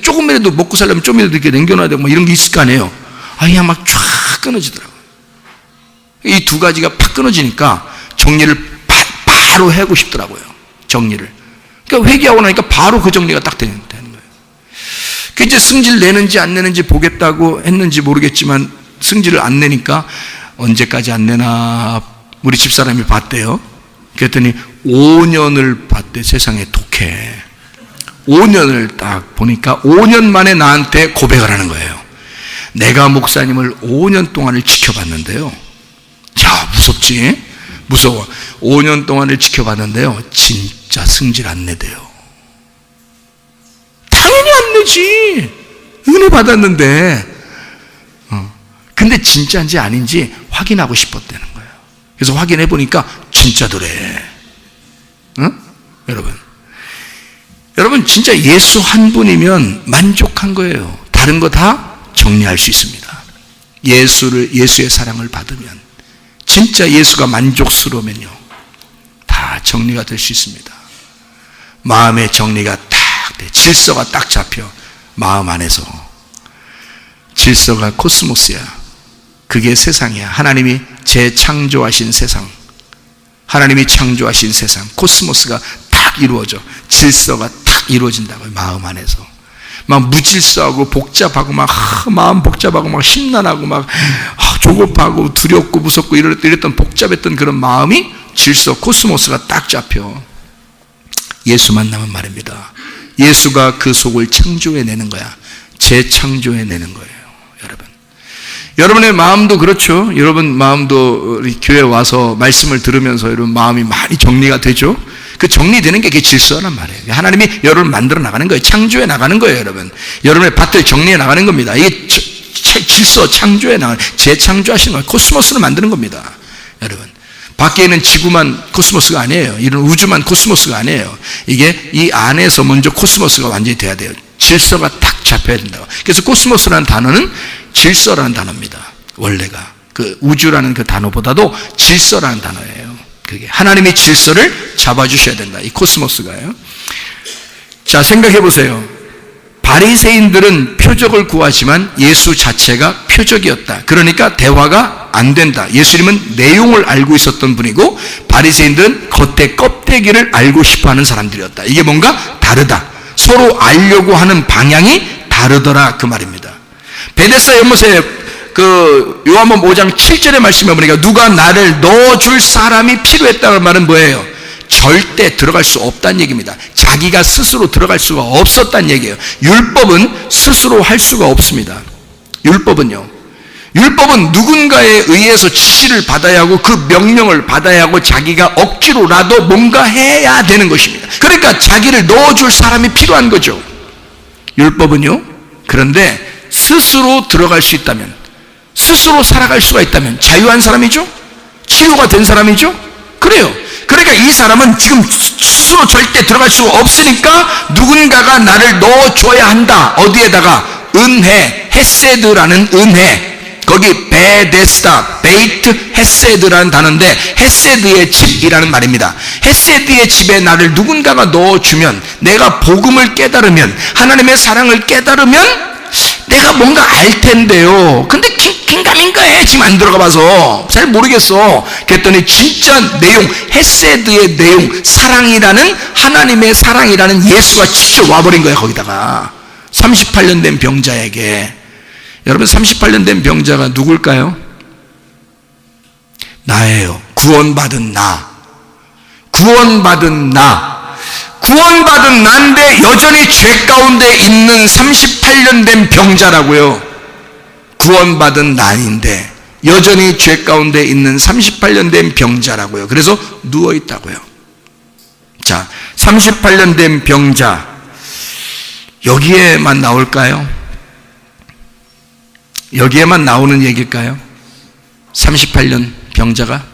조금이라도 먹고 살려면 좀이라도 이렇게 남겨놔야 되고 뭐 이런 게 있을 거 아니에요. 그냥 막 쫙 끊어지더라고요. 이 두 가지가 팍 끊어지니까 정리를 바로 하고 싶더라고요. 정리를. 그러니까 회개하고 나니까 바로 그 정리가 딱 되는 거예요. 그 이제 승질 내는지 안 내는지 보겠다고 했는지 모르겠지만 승질을 안 내니까 언제까지 안 내나 우리 집사람이 봤대요. 그랬더니 5년을 봤대. 세상에 독해. 5년을 딱 보니까 5년 만에 나한테 고백을 하는 거예요. 내가 목사님을 5년 동안을 지켜봤는데요. 자, 무섭지? 무서워. 5년 동안을 지켜봤는데요. 진짜 승질 안 내대요. 당연히 안 내지. 은혜 받았는데. 근데 진짜인지 아닌지 확인하고 싶었다는 거예요. 그래서 확인해 보니까 진짜더래. 응? 여러분 진짜 예수 한 분이면 만족한 거예요. 다른 거 다 정리할 수 있습니다. 예수의 사랑을 받으면, 진짜 예수가 만족스러우면요, 다 정리가 될 수 있습니다. 마음의 정리가 딱 돼. 질서가 딱 잡혀. 마음 안에서. 질서가 코스모스야. 그게 세상이야. 하나님이 재창조하신 세상. 하나님이 창조하신 세상. 코스모스가 딱 이루어져. 질서가 딱 이루어진다고요. 마음 안에서. 막 무질서하고 복잡하고 막 마음 복잡하고 막 심란하고 막 조급하고 두렵고 무섭고 이랬던 복잡했던 그런 마음이 질서 코스모스가 딱 잡혀. 예수 만나면 말입니다. 예수가 그 속을 창조해내는 거야. 재창조해내는 거예요. 여러분의 마음도 그렇죠. 여러분 마음도 우리 교회 와서 말씀을 들으면서 여러분 마음이 많이 정리가 되죠. 그 정리되는 게 그게 질서란 말이에요. 하나님이 여러분을 만들어 나가는 거예요. 창조해 나가는 거예요. 여러분의 밭을 정리해 나가는 겁니다. 이게 질서 창조해 나가는, 재창조하시는 거예요. 코스모스를 만드는 겁니다. 여러분, 밖에 있는 지구만 코스모스가 아니에요. 이런 우주만 코스모스가 아니에요. 이게 이 안에서 먼저 코스모스가 완전히 돼야 돼요. 질서가 딱 잡혀야 된다고. 그래서 코스모스라는 단어는 질서라는 단어입니다. 원래가 그 우주라는 그 단어보다도 질서라는 단어예요. 그게 하나님이 질서를 잡아주셔야 된다. 이 코스모스가요. 자, 생각해 보세요. 바리새인들은 표적을 구하지만 예수 자체가 표적이었다. 그러니까 대화가 안 된다. 예수님은 내용을 알고 있었던 분이고 바리새인들은 겉에 껍데기를 알고 싶어하는 사람들이었다. 이게 뭔가 다르다. 서로 알려고 하는 방향이 다르더라, 그 말입니다. 베데스다 연못에 그 요한복음 5장 7절의 말씀에 보니까 누가 나를 넣어줄 사람이 필요했다는 말은 뭐예요? 절대 들어갈 수 없다는 얘기입니다. 자기가 스스로 들어갈 수가 없었다는 얘기예요. 율법은 스스로 할 수가 없습니다. 율법은 누군가에 의해서 지시를 받아야 하고 그 명령을 받아야 하고 자기가 억지로라도 뭔가 해야 되는 것입니다. 그러니까 자기를 넣어줄 사람이 필요한 거죠. 율법은요. 그런데 스스로 들어갈 수 있다면, 스스로 살아갈 수가 있다면 자유한 사람이죠? 치유가 된 사람이죠? 그래요. 그러니까 이 사람은 지금 스스로 절대 들어갈 수가 없으니까 누군가가 나를 넣어줘야 한다. 어디에다가? 은혜, 헤세드라는 은혜. 거기 베데스다, 베이트 헤세드라는 단어인데 헤세드의 집이라는 말입니다. 헤세드의 집에 나를 누군가가 넣어주면, 내가 복음을 깨달으면, 하나님의 사랑을 깨달으면 내가 뭔가 알 텐데요. 근데 긴가민가해. 지금 안 들어가 봐서 잘 모르겠어. 그랬더니 진짜 내용, 헤세드의 내용, 사랑이라는, 하나님의 사랑이라는 예수가 직접 와버린 거야. 거기다가 38년 된 병자에게. 여러분, 38년 된 병자가 누굴까요? 나예요. 구원받은 나. 구원받은 나인데 여전히 죄 가운데 있는 38년 된 병자라고요. 구원받은 나인데 여전히 죄 가운데 있는 38년 된 병자라고요. 그래서 누워있다고요. 자, 38년 된 병자, 여기에만 나올까요? 여기에만 나오는 얘기일까요? 38년 병자가?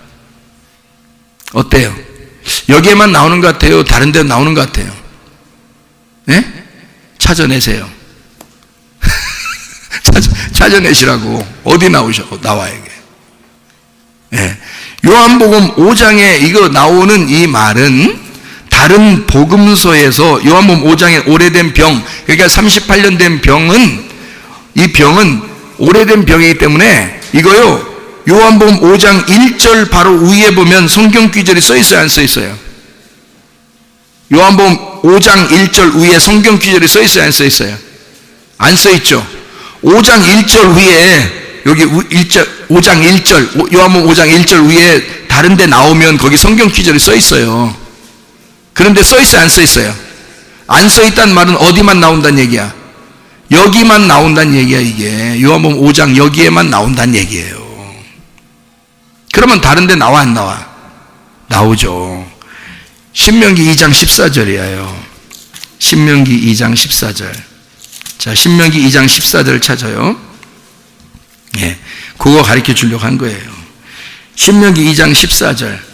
어때요? 여기에만 나오는 것 같아요? 다른 데 나오는 것 같아요? 네? 찾아내세요. 찾아내시라고. 어디 나와요 이게? 네. 요한복음 5장에 이거 나오는 이 말은 다른 복음서에서 요한복음 5장의 오래된 병, 그러니까 38년 된 병은, 이 병은 오래된 병이기 때문에 이거요, 요한복음 5장 1절 바로 위에 보면 성경 귀절이 써 있어요, 안 써 있어요? 요한복음 5장 1절 위에 성경 귀절이 써 있어요, 안 써 있어요? 안 써 있죠. 5장 1절 위에, 여기 5장 1절, 요한복음 5장 1절 위에 다른 데 나오면 거기 성경 귀절이 써 있어요. 그런데 써 있어요, 안 써 있어요? 안 써 있다는 말은 어디만 나온다는 얘기야? 여기만 나온다는 얘기야, 이게. 요한복음 5장 여기에만 나온다는 얘기예요. 그러면 다른 데 나와, 안 나와? 나오죠. 신명기 2장 14절이에요. 신명기 2장 14절. 자, 신명기 2장 14절 찾아요. 예, 그거 가르쳐 주려고 한 거예요. 신명기 2장 14절.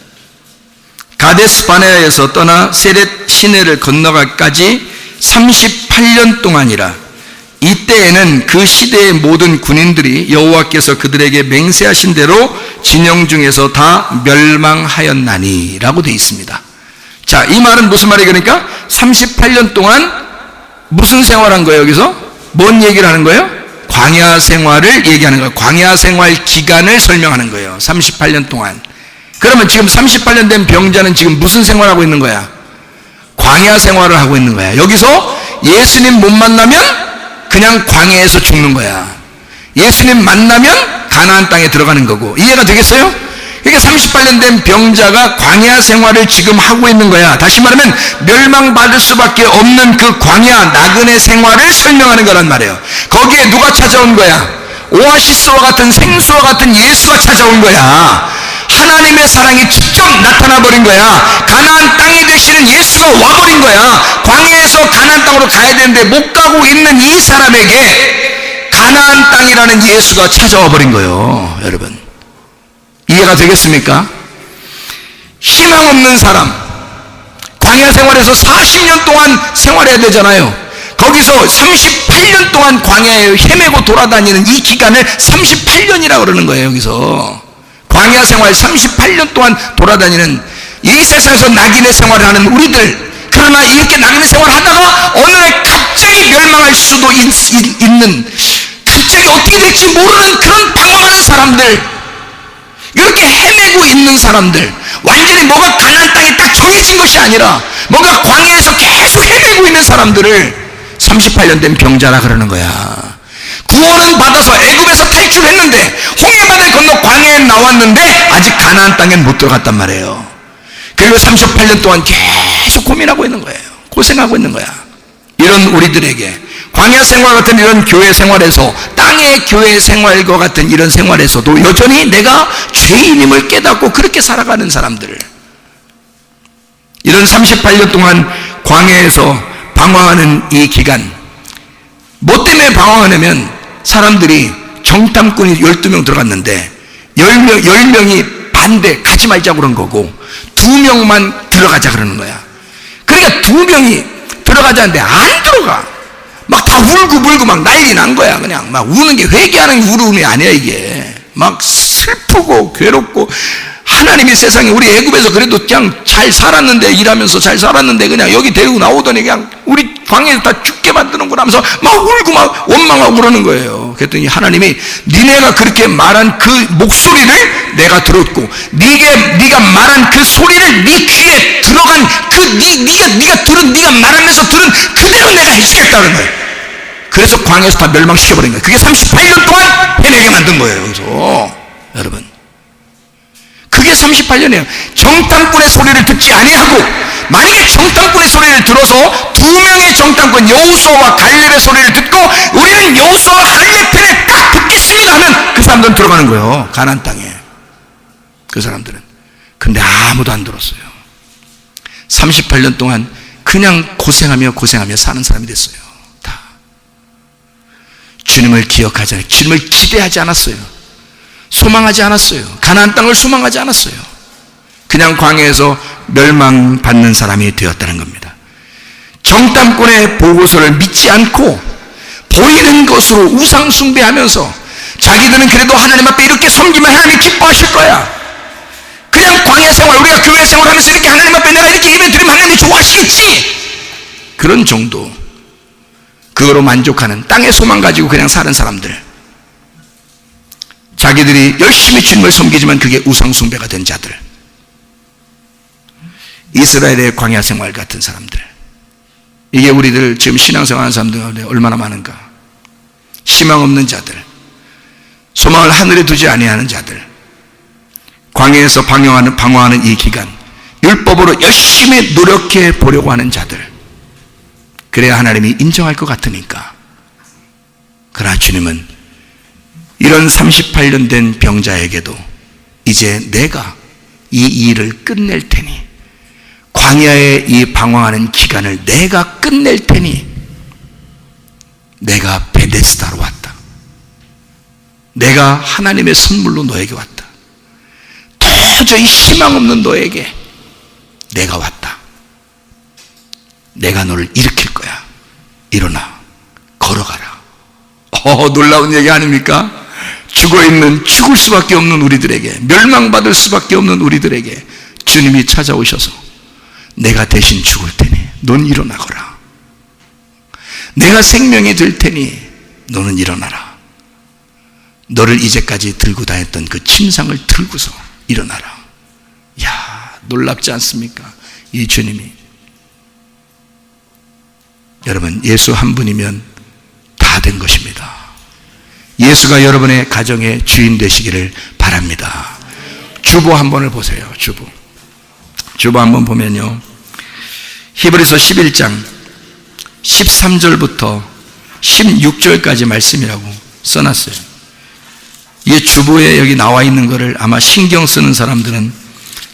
가데스 바네아에서 떠나 세렛 시내를 건너가까지 38년 동안이라. 이때에는 그 시대의 모든 군인들이 여호와께서 그들에게 맹세하신 대로 진영 중에서 다 멸망하였나니 라고 되어 있습니다. 자, 이 말은 무슨 말이에요? 그러니까 38년 동안 무슨 생활한 거예요? 여기서 뭔 얘기를 하는 거예요? 광야 생활을 얘기하는 거예요. 광야 생활 기간을 설명하는 거예요. 38년 동안. 그러면 지금 38년 된 병자는 지금 무슨 생활하고 있는 거야? 광야 생활을 하고 있는 거야. 여기서 예수님 못 만나면 그냥 광야에서 죽는 거야. 예수님 만나면 가나안 땅에 들어가는 거고. 이해가 되겠어요? 그러니까 38년 된 병자가 광야 생활을 지금 하고 있는 거야. 다시 말하면 멸망받을 수밖에 없는 그 광야 나그네 생활을 설명하는 거란 말이에요. 거기에 누가 찾아온 거야? 오아시스와 같은 생수와 같은 예수가 찾아온 거야. 하나님의 사랑이 직접 나타나 버린 거야. 가나안 땅이 되시는 예수가 와버린 거야. 광야에서 가나안 땅으로 가야 되는데 못 가고 있는 이 사람에게 가나안 땅이라는 예수가 찾아와 버린 거예요. 여러분, 이해가 되겠습니까? 희망 없는 사람, 광야 생활에서 40년 동안 생활해야 되잖아요. 거기서 38년 동안 광야에 헤매고 돌아다니는 이 기간을 38년이라고 그러는 거예요. 여기서 광야 생활 38년 동안 돌아다니는, 이 세상에서 낙인의 생활을 하는 우리들, 그러나 이렇게 낙인의 생활을 하다가 어느 날 갑자기 멸망할 수도 있는, 갑자기 어떻게 될지 모르는 그런 방황하는 사람들, 이렇게 헤매고 있는 사람들, 완전히 뭐가 가나안 땅에 딱 정해진 것이 아니라 뭔가 광야에서 계속 헤매고 있는 사람들을 38년 된 병자라 그러는 거야. 구원은 받아서 애굽에서 탈출했는데 홍해바다를 건너 광야에 나왔는데 아직 가나안 땅엔 못 들어갔단 말이에요. 그리고 38년 동안 계속 고민하고 있는 거예요. 고생하고 있는 거야. 이런 우리들에게 광야 생활 같은 이런 교회 생활에서, 땅의 교회 생활과 같은 이런 생활에서도 여전히 내가 죄인임을 깨닫고 그렇게 살아가는 사람들, 이런 38년 동안 광야에서 방황하는 이 기간, 뭐 때문에 방황하냐면 사람들이 정탐꾼이 12명 들어갔는데 10명이 반대, 가지 말자고 그런 거고 2명만 들어가자 그러는 거야. 그러니까 2명이 들어가자는데 안 들어가. 막 다 울고 막 난리 난 거야. 그냥 막 우는 게, 회개하는 울음이 아니야 이게. 막 슬프고 괴롭고, 하나님이 세상에 우리 애굽에서 그래도 그냥 잘 살았는데, 일하면서 잘 살았는데 그냥 여기 데리고 나오더니 그냥 우리 광야에서 다 죽게 만드는구나 하면서 막 울고 막 원망하고 그러는 거예요. 그랬더니 하나님이 니네가 그렇게 말한 그 목소리를 내가 들었고, 네가 말한 그 소리를 네 귀에 들어간 그 네가 들은, 네가 말하면서 들은 그대로 내가 해주겠다는 거예요. 그래서 광야에서 다 멸망시켜버린 거예요. 그게 38년 동안 헤매게 만든 거예요. 여기서 여러분, 그게 38년이에요. 정탐꾼의 소리를 듣지 아니하고, 만약에 정탐꾼의 소리를 들어서 2명의 정탐꾼 여호수아와 갈렙의 소리를 듣고 우리는 여호수아와 갈렙 편에 딱 붙겠습니다 하면 그 사람들은 들어가는 거예요. 가나안 땅에. 그 사람들은. 근데 아무도 안 들었어요. 38년 동안 그냥 고생하며 사는 사람이 됐어요. 다. 주님을 기억하지 않아요. 주님을 기대하지 않았어요. 소망하지 않았어요. 가나안 땅을 소망하지 않았어요. 그냥 광야에서 멸망받는 사람이 되었다는 겁니다. 정탐꾼의 보고서를 믿지 않고 보이는 것으로 우상 숭배하면서 자기들은 그래도 하나님 앞에 이렇게 섬기면 하나님이 기뻐하실 거야. 그냥 광야에서 생활, 우리가 교회 생활하면서 이렇게 하나님 앞에 내가 이렇게 예배 드리면 하나님이 좋아하시겠지, 그런 정도, 그거로 만족하는, 땅에 소망 가지고 그냥 사는 사람들, 자기들이 열심히 주님을 섬기지만 그게 우상숭배가 된 자들, 이스라엘의 광야 생활 같은 사람들, 이게 우리들 지금 신앙생활 하는 사람들 가운데 얼마나 많은가. 희망 없는 자들, 소망을 하늘에 두지 아니하는 자들, 광야에서 방황하는 이 기간, 율법으로 열심히 노력해 보려고 하는 자들, 그래야 하나님이 인정할 것 같으니까. 그러나 주님은 이런 38년 된 병자에게도 이제 내가 이 일을 끝낼 테니, 광야의 이 방황하는 기간을 내가 끝낼 테니, 내가 베데스다로 왔다, 내가 하나님의 선물로 너에게 왔다, 도저히 희망 없는 너에게 내가 왔다, 내가 너를 일으킬 거야, 일어나 걸어가라. 놀라운 얘기 아닙니까? 죽어있는, 죽을 수밖에 없는 우리들에게, 멸망받을 수밖에 없는 우리들에게 주님이 찾아오셔서 내가 대신 죽을 테니 넌 일어나거라, 내가 생명이 될 테니 너는 일어나라, 너를 이제까지 들고 다녔던 그 침상을 들고서 일어나라. 이야, 놀랍지 않습니까? 이 주님이. 여러분, 예수 한 분이면 다 된 것입니다. 예수가 여러분의 가정의 주인 되시기를 바랍니다. 주보 한 번을 보세요. 주보 한번 보면요, 히브리서 11장 13절부터 16절까지 말씀이라고 써놨어요. 이 주보에 여기 나와 있는 거를 아마 신경 쓰는 사람들은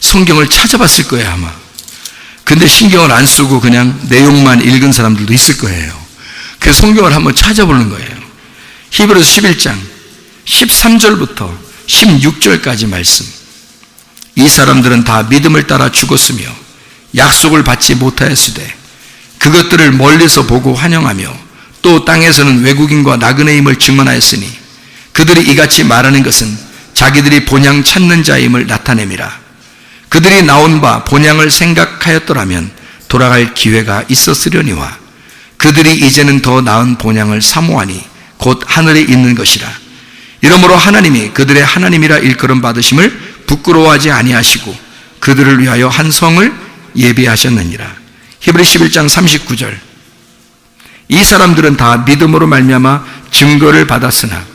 성경을 찾아봤을 거예요, 아마. 근데 신경을 안 쓰고 그냥 내용만 읽은 사람들도 있을 거예요. 그래서 성경을 한번 찾아보는 거예요. 히브리서 11장 13절부터 16절까지 말씀. 이 사람들은 다 믿음을 따라 죽었으며 약속을 받지 못하였으되 그것들을 멀리서 보고 환영하며 또 땅에서는 외국인과 나그네임을 증언하였으니 그들이 이같이 말하는 것은 자기들이 본향 찾는 자임을 나타냄이라. 그들이 나온 바 본향을 생각하였더라면 돌아갈 기회가 있었으려니와 그들이 이제는 더 나은 본향을 사모하니 곧 하늘에 있는 것이라. 이러므로 하나님이 그들의 하나님이라 일컬음 받으심을 부끄러워하지 아니하시고 그들을 위하여 한 성을 예비하셨느니라. 히브리 11장 39절. 이 사람들은 다 믿음으로 말미암아 증거를 받았으나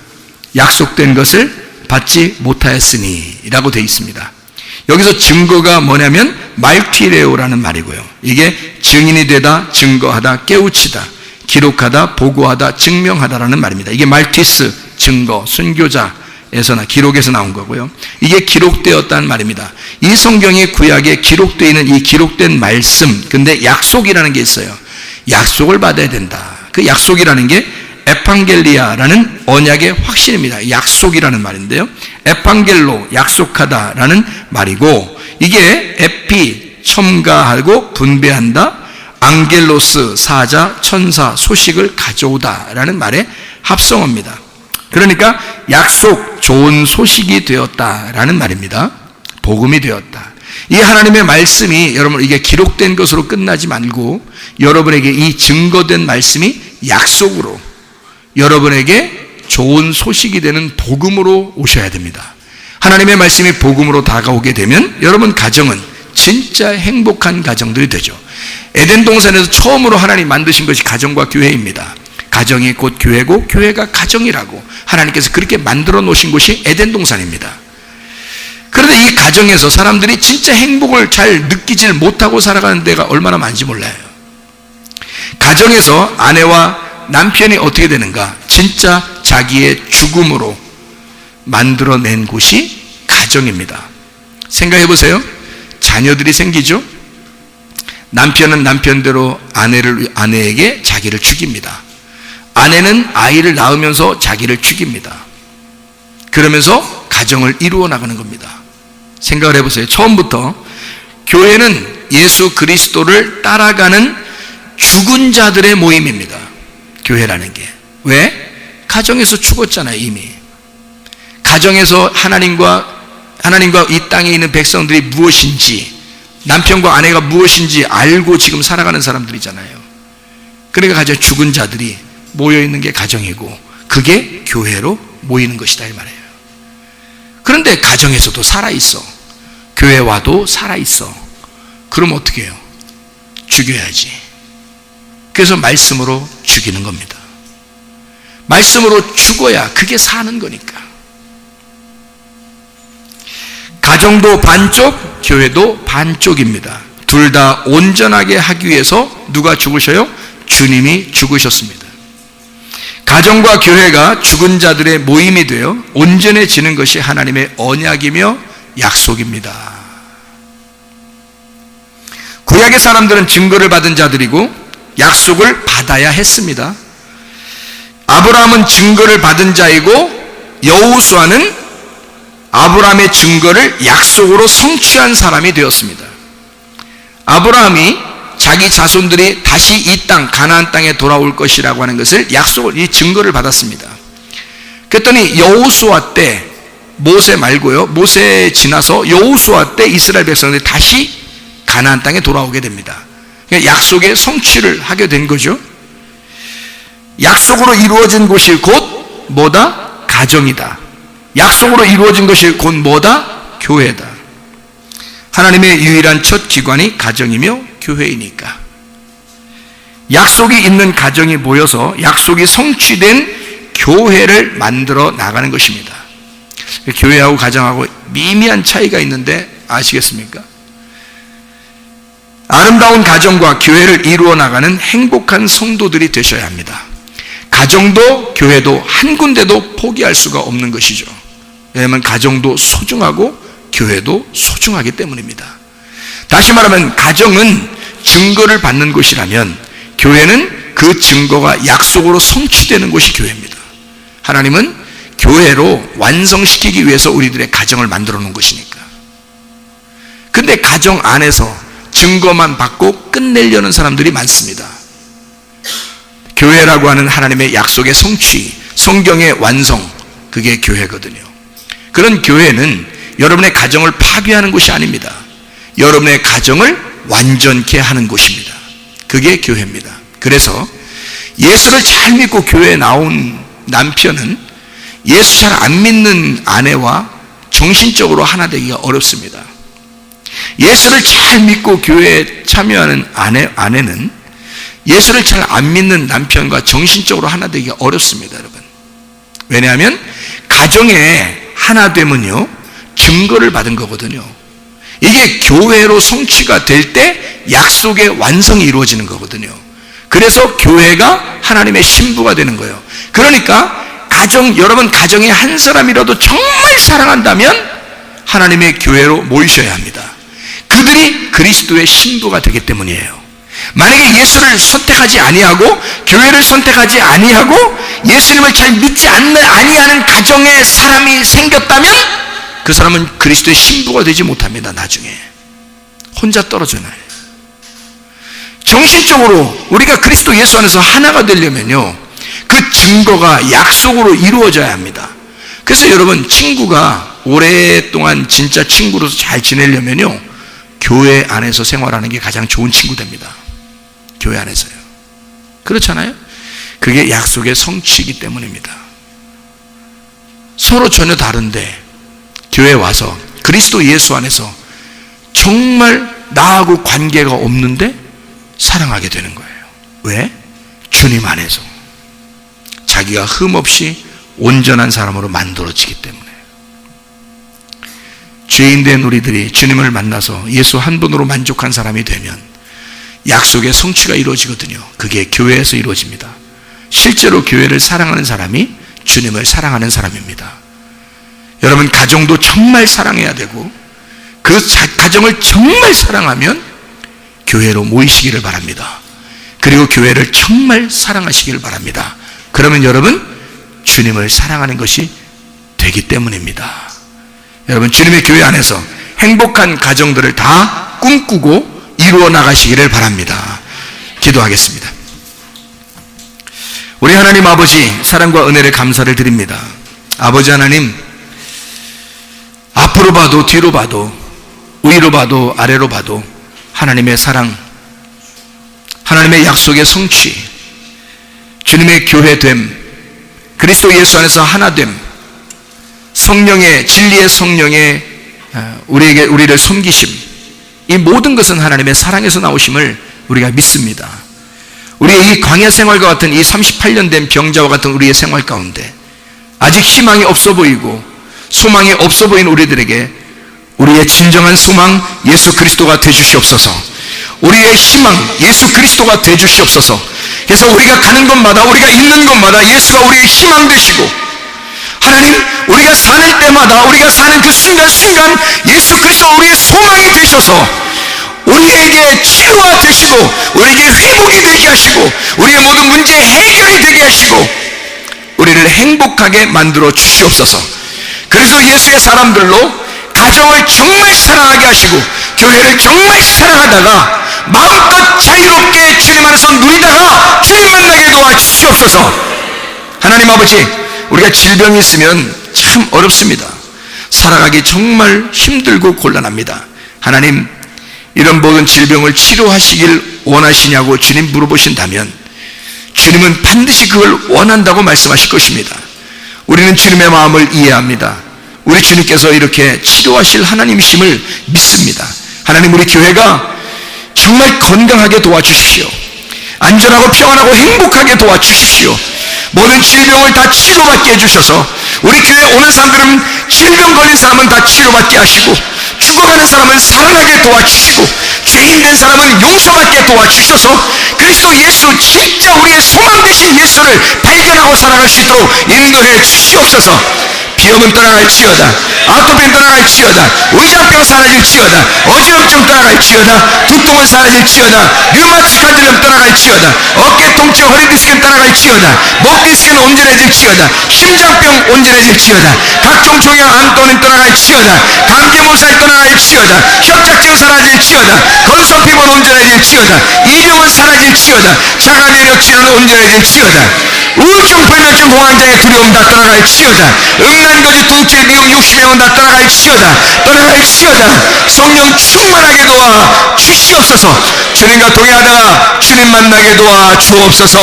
약속된 것을 받지 못하였으니 라고 되어 있습니다. 여기서 증거가 뭐냐면 말티레오라는 말이고요. 이게 증인이 되다, 증거하다, 깨우치다, 기록하다, 보고하다, 증명하다라는 말입니다. 이게 말티스, 증거, 순교자에서나 기록에서 나온 거고요. 이게 기록되었다는 말입니다. 이 성경의 구약에 기록되어 있는 이 기록된 말씀, 근데 약속이라는 게 있어요. 약속을 받아야 된다. 그 약속이라는 게 에판겔리아라는 언약의 확신입니다. 약속이라는 말인데요, 에판겔로, 약속하다라는 말이고, 이게 에피, 첨가하고 분배한다, 앙겔로스, 사자, 천사, 소식을 가져오다라는 말의 합성어입니다. 그러니까 약속, 좋은 소식이 되었다라는 말입니다. 복음이 되었다. 이 하나님의 말씀이 여러분, 이게 기록된 것으로 끝나지 말고 여러분에게 이 증거된 말씀이 약속으로, 여러분에게 좋은 소식이 되는 복음으로 오셔야 됩니다. 하나님의 말씀이 복음으로 다가오게 되면 여러분 가정은 진짜 행복한 가정들이 되죠. 에덴 동산에서 처음으로 하나님 만드신 것이 가정과 교회입니다. 가정이 곧 교회고 교회가 가정이라고 하나님께서 그렇게 만들어 놓으신 곳이 에덴 동산입니다. 그런데 이 가정에서 사람들이 진짜 행복을 잘 느끼질 못하고 살아가는 데가 얼마나 많은지 몰라요. 가정에서 아내와 남편이 어떻게 되는가? 진짜 자기의 죽음으로 만들어낸 곳이 가정입니다. 생각해 보세요. 자녀들이 생기죠? 남편은 남편대로 아내에게 자기를 죽입니다. 아내는 아이를 낳으면서 자기를 죽입니다. 그러면서 가정을 이루어 나가는 겁니다. 생각을 해보세요. 처음부터 교회는 예수 그리스도를 따라가는 죽은 자들의 모임입니다. 교회라는 게. 왜? 가정에서 죽었잖아요, 이미. 가정에서 하나님과 이 땅에 있는 백성들이 무엇인지, 남편과 아내가 무엇인지 알고 지금 살아가는 사람들이잖아요. 그러니까 가장 죽은 자들이 모여있는 게 가정이고 그게 교회로 모이는 것이다 이 말이에요. 그런데 가정에서도 살아있어, 교회 와도 살아있어. 그럼 어떻게 해요? 죽여야지. 그래서 말씀으로 죽이는 겁니다. 말씀으로 죽어야 그게 사는 거니까. 가정도 반쪽, 교회도 반쪽입니다. 둘 다 온전하게 하기 위해서 누가 죽으셔요? 주님이 죽으셨습니다. 가정과 교회가 죽은 자들의 모임이 되어 온전해지는 것이 하나님의 언약이며 약속입니다. 구약의 사람들은 증거를 받은 자들이고 약속을 받아야 했습니다. 아브라함은 증거를 받은 자이고 여호수아는 아브라함의 증거를 약속으로 성취한 사람이 되었습니다. 아브라함이 자기 자손들이 다시 이 땅 가나안 땅에 돌아올 것이라고 하는 것을 약속을, 이 증거를 받았습니다. 그랬더니 여호수아 때, 모세 말고요, 모세 지나서 여호수아 때 이스라엘 백성들이 다시 가나안 땅에 돌아오게 됩니다. 그러니까 약속의 성취를 하게 된 거죠. 약속으로 이루어진 곳이 곧 뭐다? 가정이다. 약속으로 이루어진 것이 곧 뭐다? 교회다. 하나님의 유일한 첫 기관이 가정이며 교회이니까 약속이 있는 가정이 모여서 약속이 성취된 교회를 만들어 나가는 것입니다. 교회하고 가정하고 미미한 차이가 있는데 아시겠습니까? 아름다운 가정과 교회를 이루어 나가는 행복한 성도들이 되셔야 합니다. 가정도 교회도 한 군데도 포기할 수가 없는 것이죠. 왜냐하면 가정도 소중하고 교회도 소중하기 때문입니다. 다시 말하면 가정은 증거를 받는 곳이라면 교회는 그 증거가 약속으로 성취되는 곳이 교회입니다. 하나님은 교회로 완성시키기 위해서 우리들의 가정을 만들어 놓은 것이니까. 근데 가정 안에서 증거만 받고 끝내려는 사람들이 많습니다. 교회라고 하는 하나님의 약속의 성취, 성경의 완성, 그게 교회거든요. 그런 교회는 여러분의 가정을 파괴하는 곳이 아닙니다. 여러분의 가정을 완전케 하는 곳입니다. 그게 교회입니다. 그래서 예수를 잘 믿고 교회에 나온 남편은 예수 잘 안 믿는 아내와 정신적으로 하나 되기가 어렵습니다. 예수를 잘 믿고 교회에 참여하는 아내는 예수를 잘 안 믿는 남편과 정신적으로 하나 되기가 어렵습니다, 여러분. 왜냐하면 가정에 하나 되면요, 증거를 받은 거거든요. 이게 교회로 성취가 될 때 약속의 완성이 이루어지는 거거든요. 그래서 교회가 하나님의 신부가 되는 거예요. 그러니까 여러분 가정에 한 사람이라도 정말 사랑한다면 하나님의 교회로 모이셔야 합니다. 그들이 그리스도의 신부가 되기 때문이에요. 만약에 예수를 선택하지 아니하고 교회를 선택하지 아니하고 예수님을 잘 믿지 아니하는 가정에 사람이 생겼다면 그 사람은 그리스도의 신부가 되지 못합니다. 나중에 혼자 떨어져요. 정신적으로 우리가 그리스도 예수 안에서 하나가 되려면요, 그 증거가 약속으로 이루어져야 합니다. 그래서 여러분, 친구가 오랫동안 진짜 친구로서 잘 지내려면요, 교회 안에서 생활하는 게 가장 좋은 친구 됩니다. 교회 안에서요. 그렇잖아요? 그게 약속의 성취이기 때문입니다. 서로 전혀 다른데 교회에 와서 그리스도 예수 안에서 정말 나하고 관계가 없는데 사랑하게 되는 거예요. 왜? 주님 안에서 자기가 흠없이 온전한 사람으로 만들어지기 때문에. 죄인된 우리들이 주님을 만나서 예수 한 분으로 만족한 사람이 되면 약속의 성취가 이루어지거든요. 그게 교회에서 이루어집니다. 실제로 교회를 사랑하는 사람이 주님을 사랑하는 사람입니다. 여러분, 가정도 정말 사랑해야 되고 그 가정을 정말 사랑하면 교회로 모이시기를 바랍니다. 그리고 교회를 정말 사랑하시기를 바랍니다. 그러면 여러분, 주님을 사랑하는 것이 되기 때문입니다. 여러분, 주님의 교회 안에서 행복한 가정들을 다 꿈꾸고 이루어 나가시기를 바랍니다. 기도하겠습니다. 우리 하나님 아버지, 사랑과 은혜를 감사를 드립니다. 아버지 하나님, 앞으로 앞으로 봐도 뒤로 봐도 위로 봐도 아래로 봐도 하나님의 사랑, 하나님의 약속의 성취, 주님의 교회됨, 그리스도 예수 안에서 하나됨, 성령의, 진리의 성령의 우리를 섬기심, 이 모든 것은 하나님의 사랑에서 나오심을 우리가 믿습니다. 우리의 이 광야 생활과 같은 이 38년 된 병자와 같은 우리의 생활 가운데 아직 희망이 없어 보이고 소망이 없어 보이는 우리들에게 우리의 진정한 소망 예수 그리스도가 되주시옵소서. 우리의 희망 예수 그리스도가 되주시옵소서. 그래서 우리가 가는 곳마다, 우리가 있는 곳마다 예수가 우리의 희망 되시고, 하나님, 우리가 사는 때마다, 우리가 사는 그 순간순간 예수 그리스도 우리의 소망이 되셔서 우리에게 치료가 되시고, 우리에게 회복이 되게 하시고, 우리의 모든 문제의 해결이 되게 하시고, 우리를 행복하게 만들어 주시옵소서. 그래서 예수의 사람들로 가정을 정말 사랑하게 하시고 교회를 정말 사랑하다가 마음껏 자유롭게 주님 안에서 누리다가 주님 만나게 도와주시옵소서. 하나님 아버지, 우리가 질병이 있으면 참 어렵습니다. 살아가기 정말 힘들고 곤란합니다. 하나님, 이런 모든 질병을 치료하시길 원하시냐고 주님 물어보신다면 주님은 반드시 그걸 원한다고 말씀하실 것입니다. 우리는 주님의 마음을 이해합니다. 우리 주님께서 이렇게 치료하실 하나님이심을 믿습니다. 하나님, 우리 교회가 정말 건강하게 도와주십시오. 안전하고 평안하고 행복하게 도와주십시오. 모든 질병을 다 치료받게 해주셔서 우리 교회에 오는 사람들은 질병 걸린 사람은 다 치료받게 하시고, 죽어가는 사람은 살아나게 도와주시고, 죄인 된 사람은 용서받게 도와주셔서 그리스도 예수, 진짜 우리의 소망 되신 예수를 발견하고 살아갈 수 있도록 인도해 주시옵소서. 비염은 떠나갈지어다, 아토피는 떠나갈지어다, 의장병 사라질지어다, 어지럼증 떠나갈지어다, 두통은 사라질지어다, 류마티컬 질염 떠나갈지어다, 어깨 통증, 허리 디스크는 떠나갈지어다, 목 디스크는 온전해질지어다, 심장병 온전해질지어다, 각종 종양 암도는 떠나갈지어다, 감기 몸살 떠나갈지어다, 협착증 사라질지어다, 건성 피부는 온전해질지어다, 이병은 사라질지어다, 자가 면역 질환은 온전해질지어다, 우울증, 불면증, 공황장애, 두려움 다 떠나갈지어다, 음란거짓, 도둑질, 미움, 욕심행은 다 떠나갈지어다, 떠나갈지어다. 성령 충만하게 도와 주시옵소서. 주님과 동행하다가 주님 만나게 도와 주옵소서.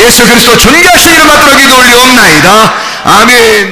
예수 그리스도 존귀하신 이름 받들어 기도 올리옵나이다. 아멘.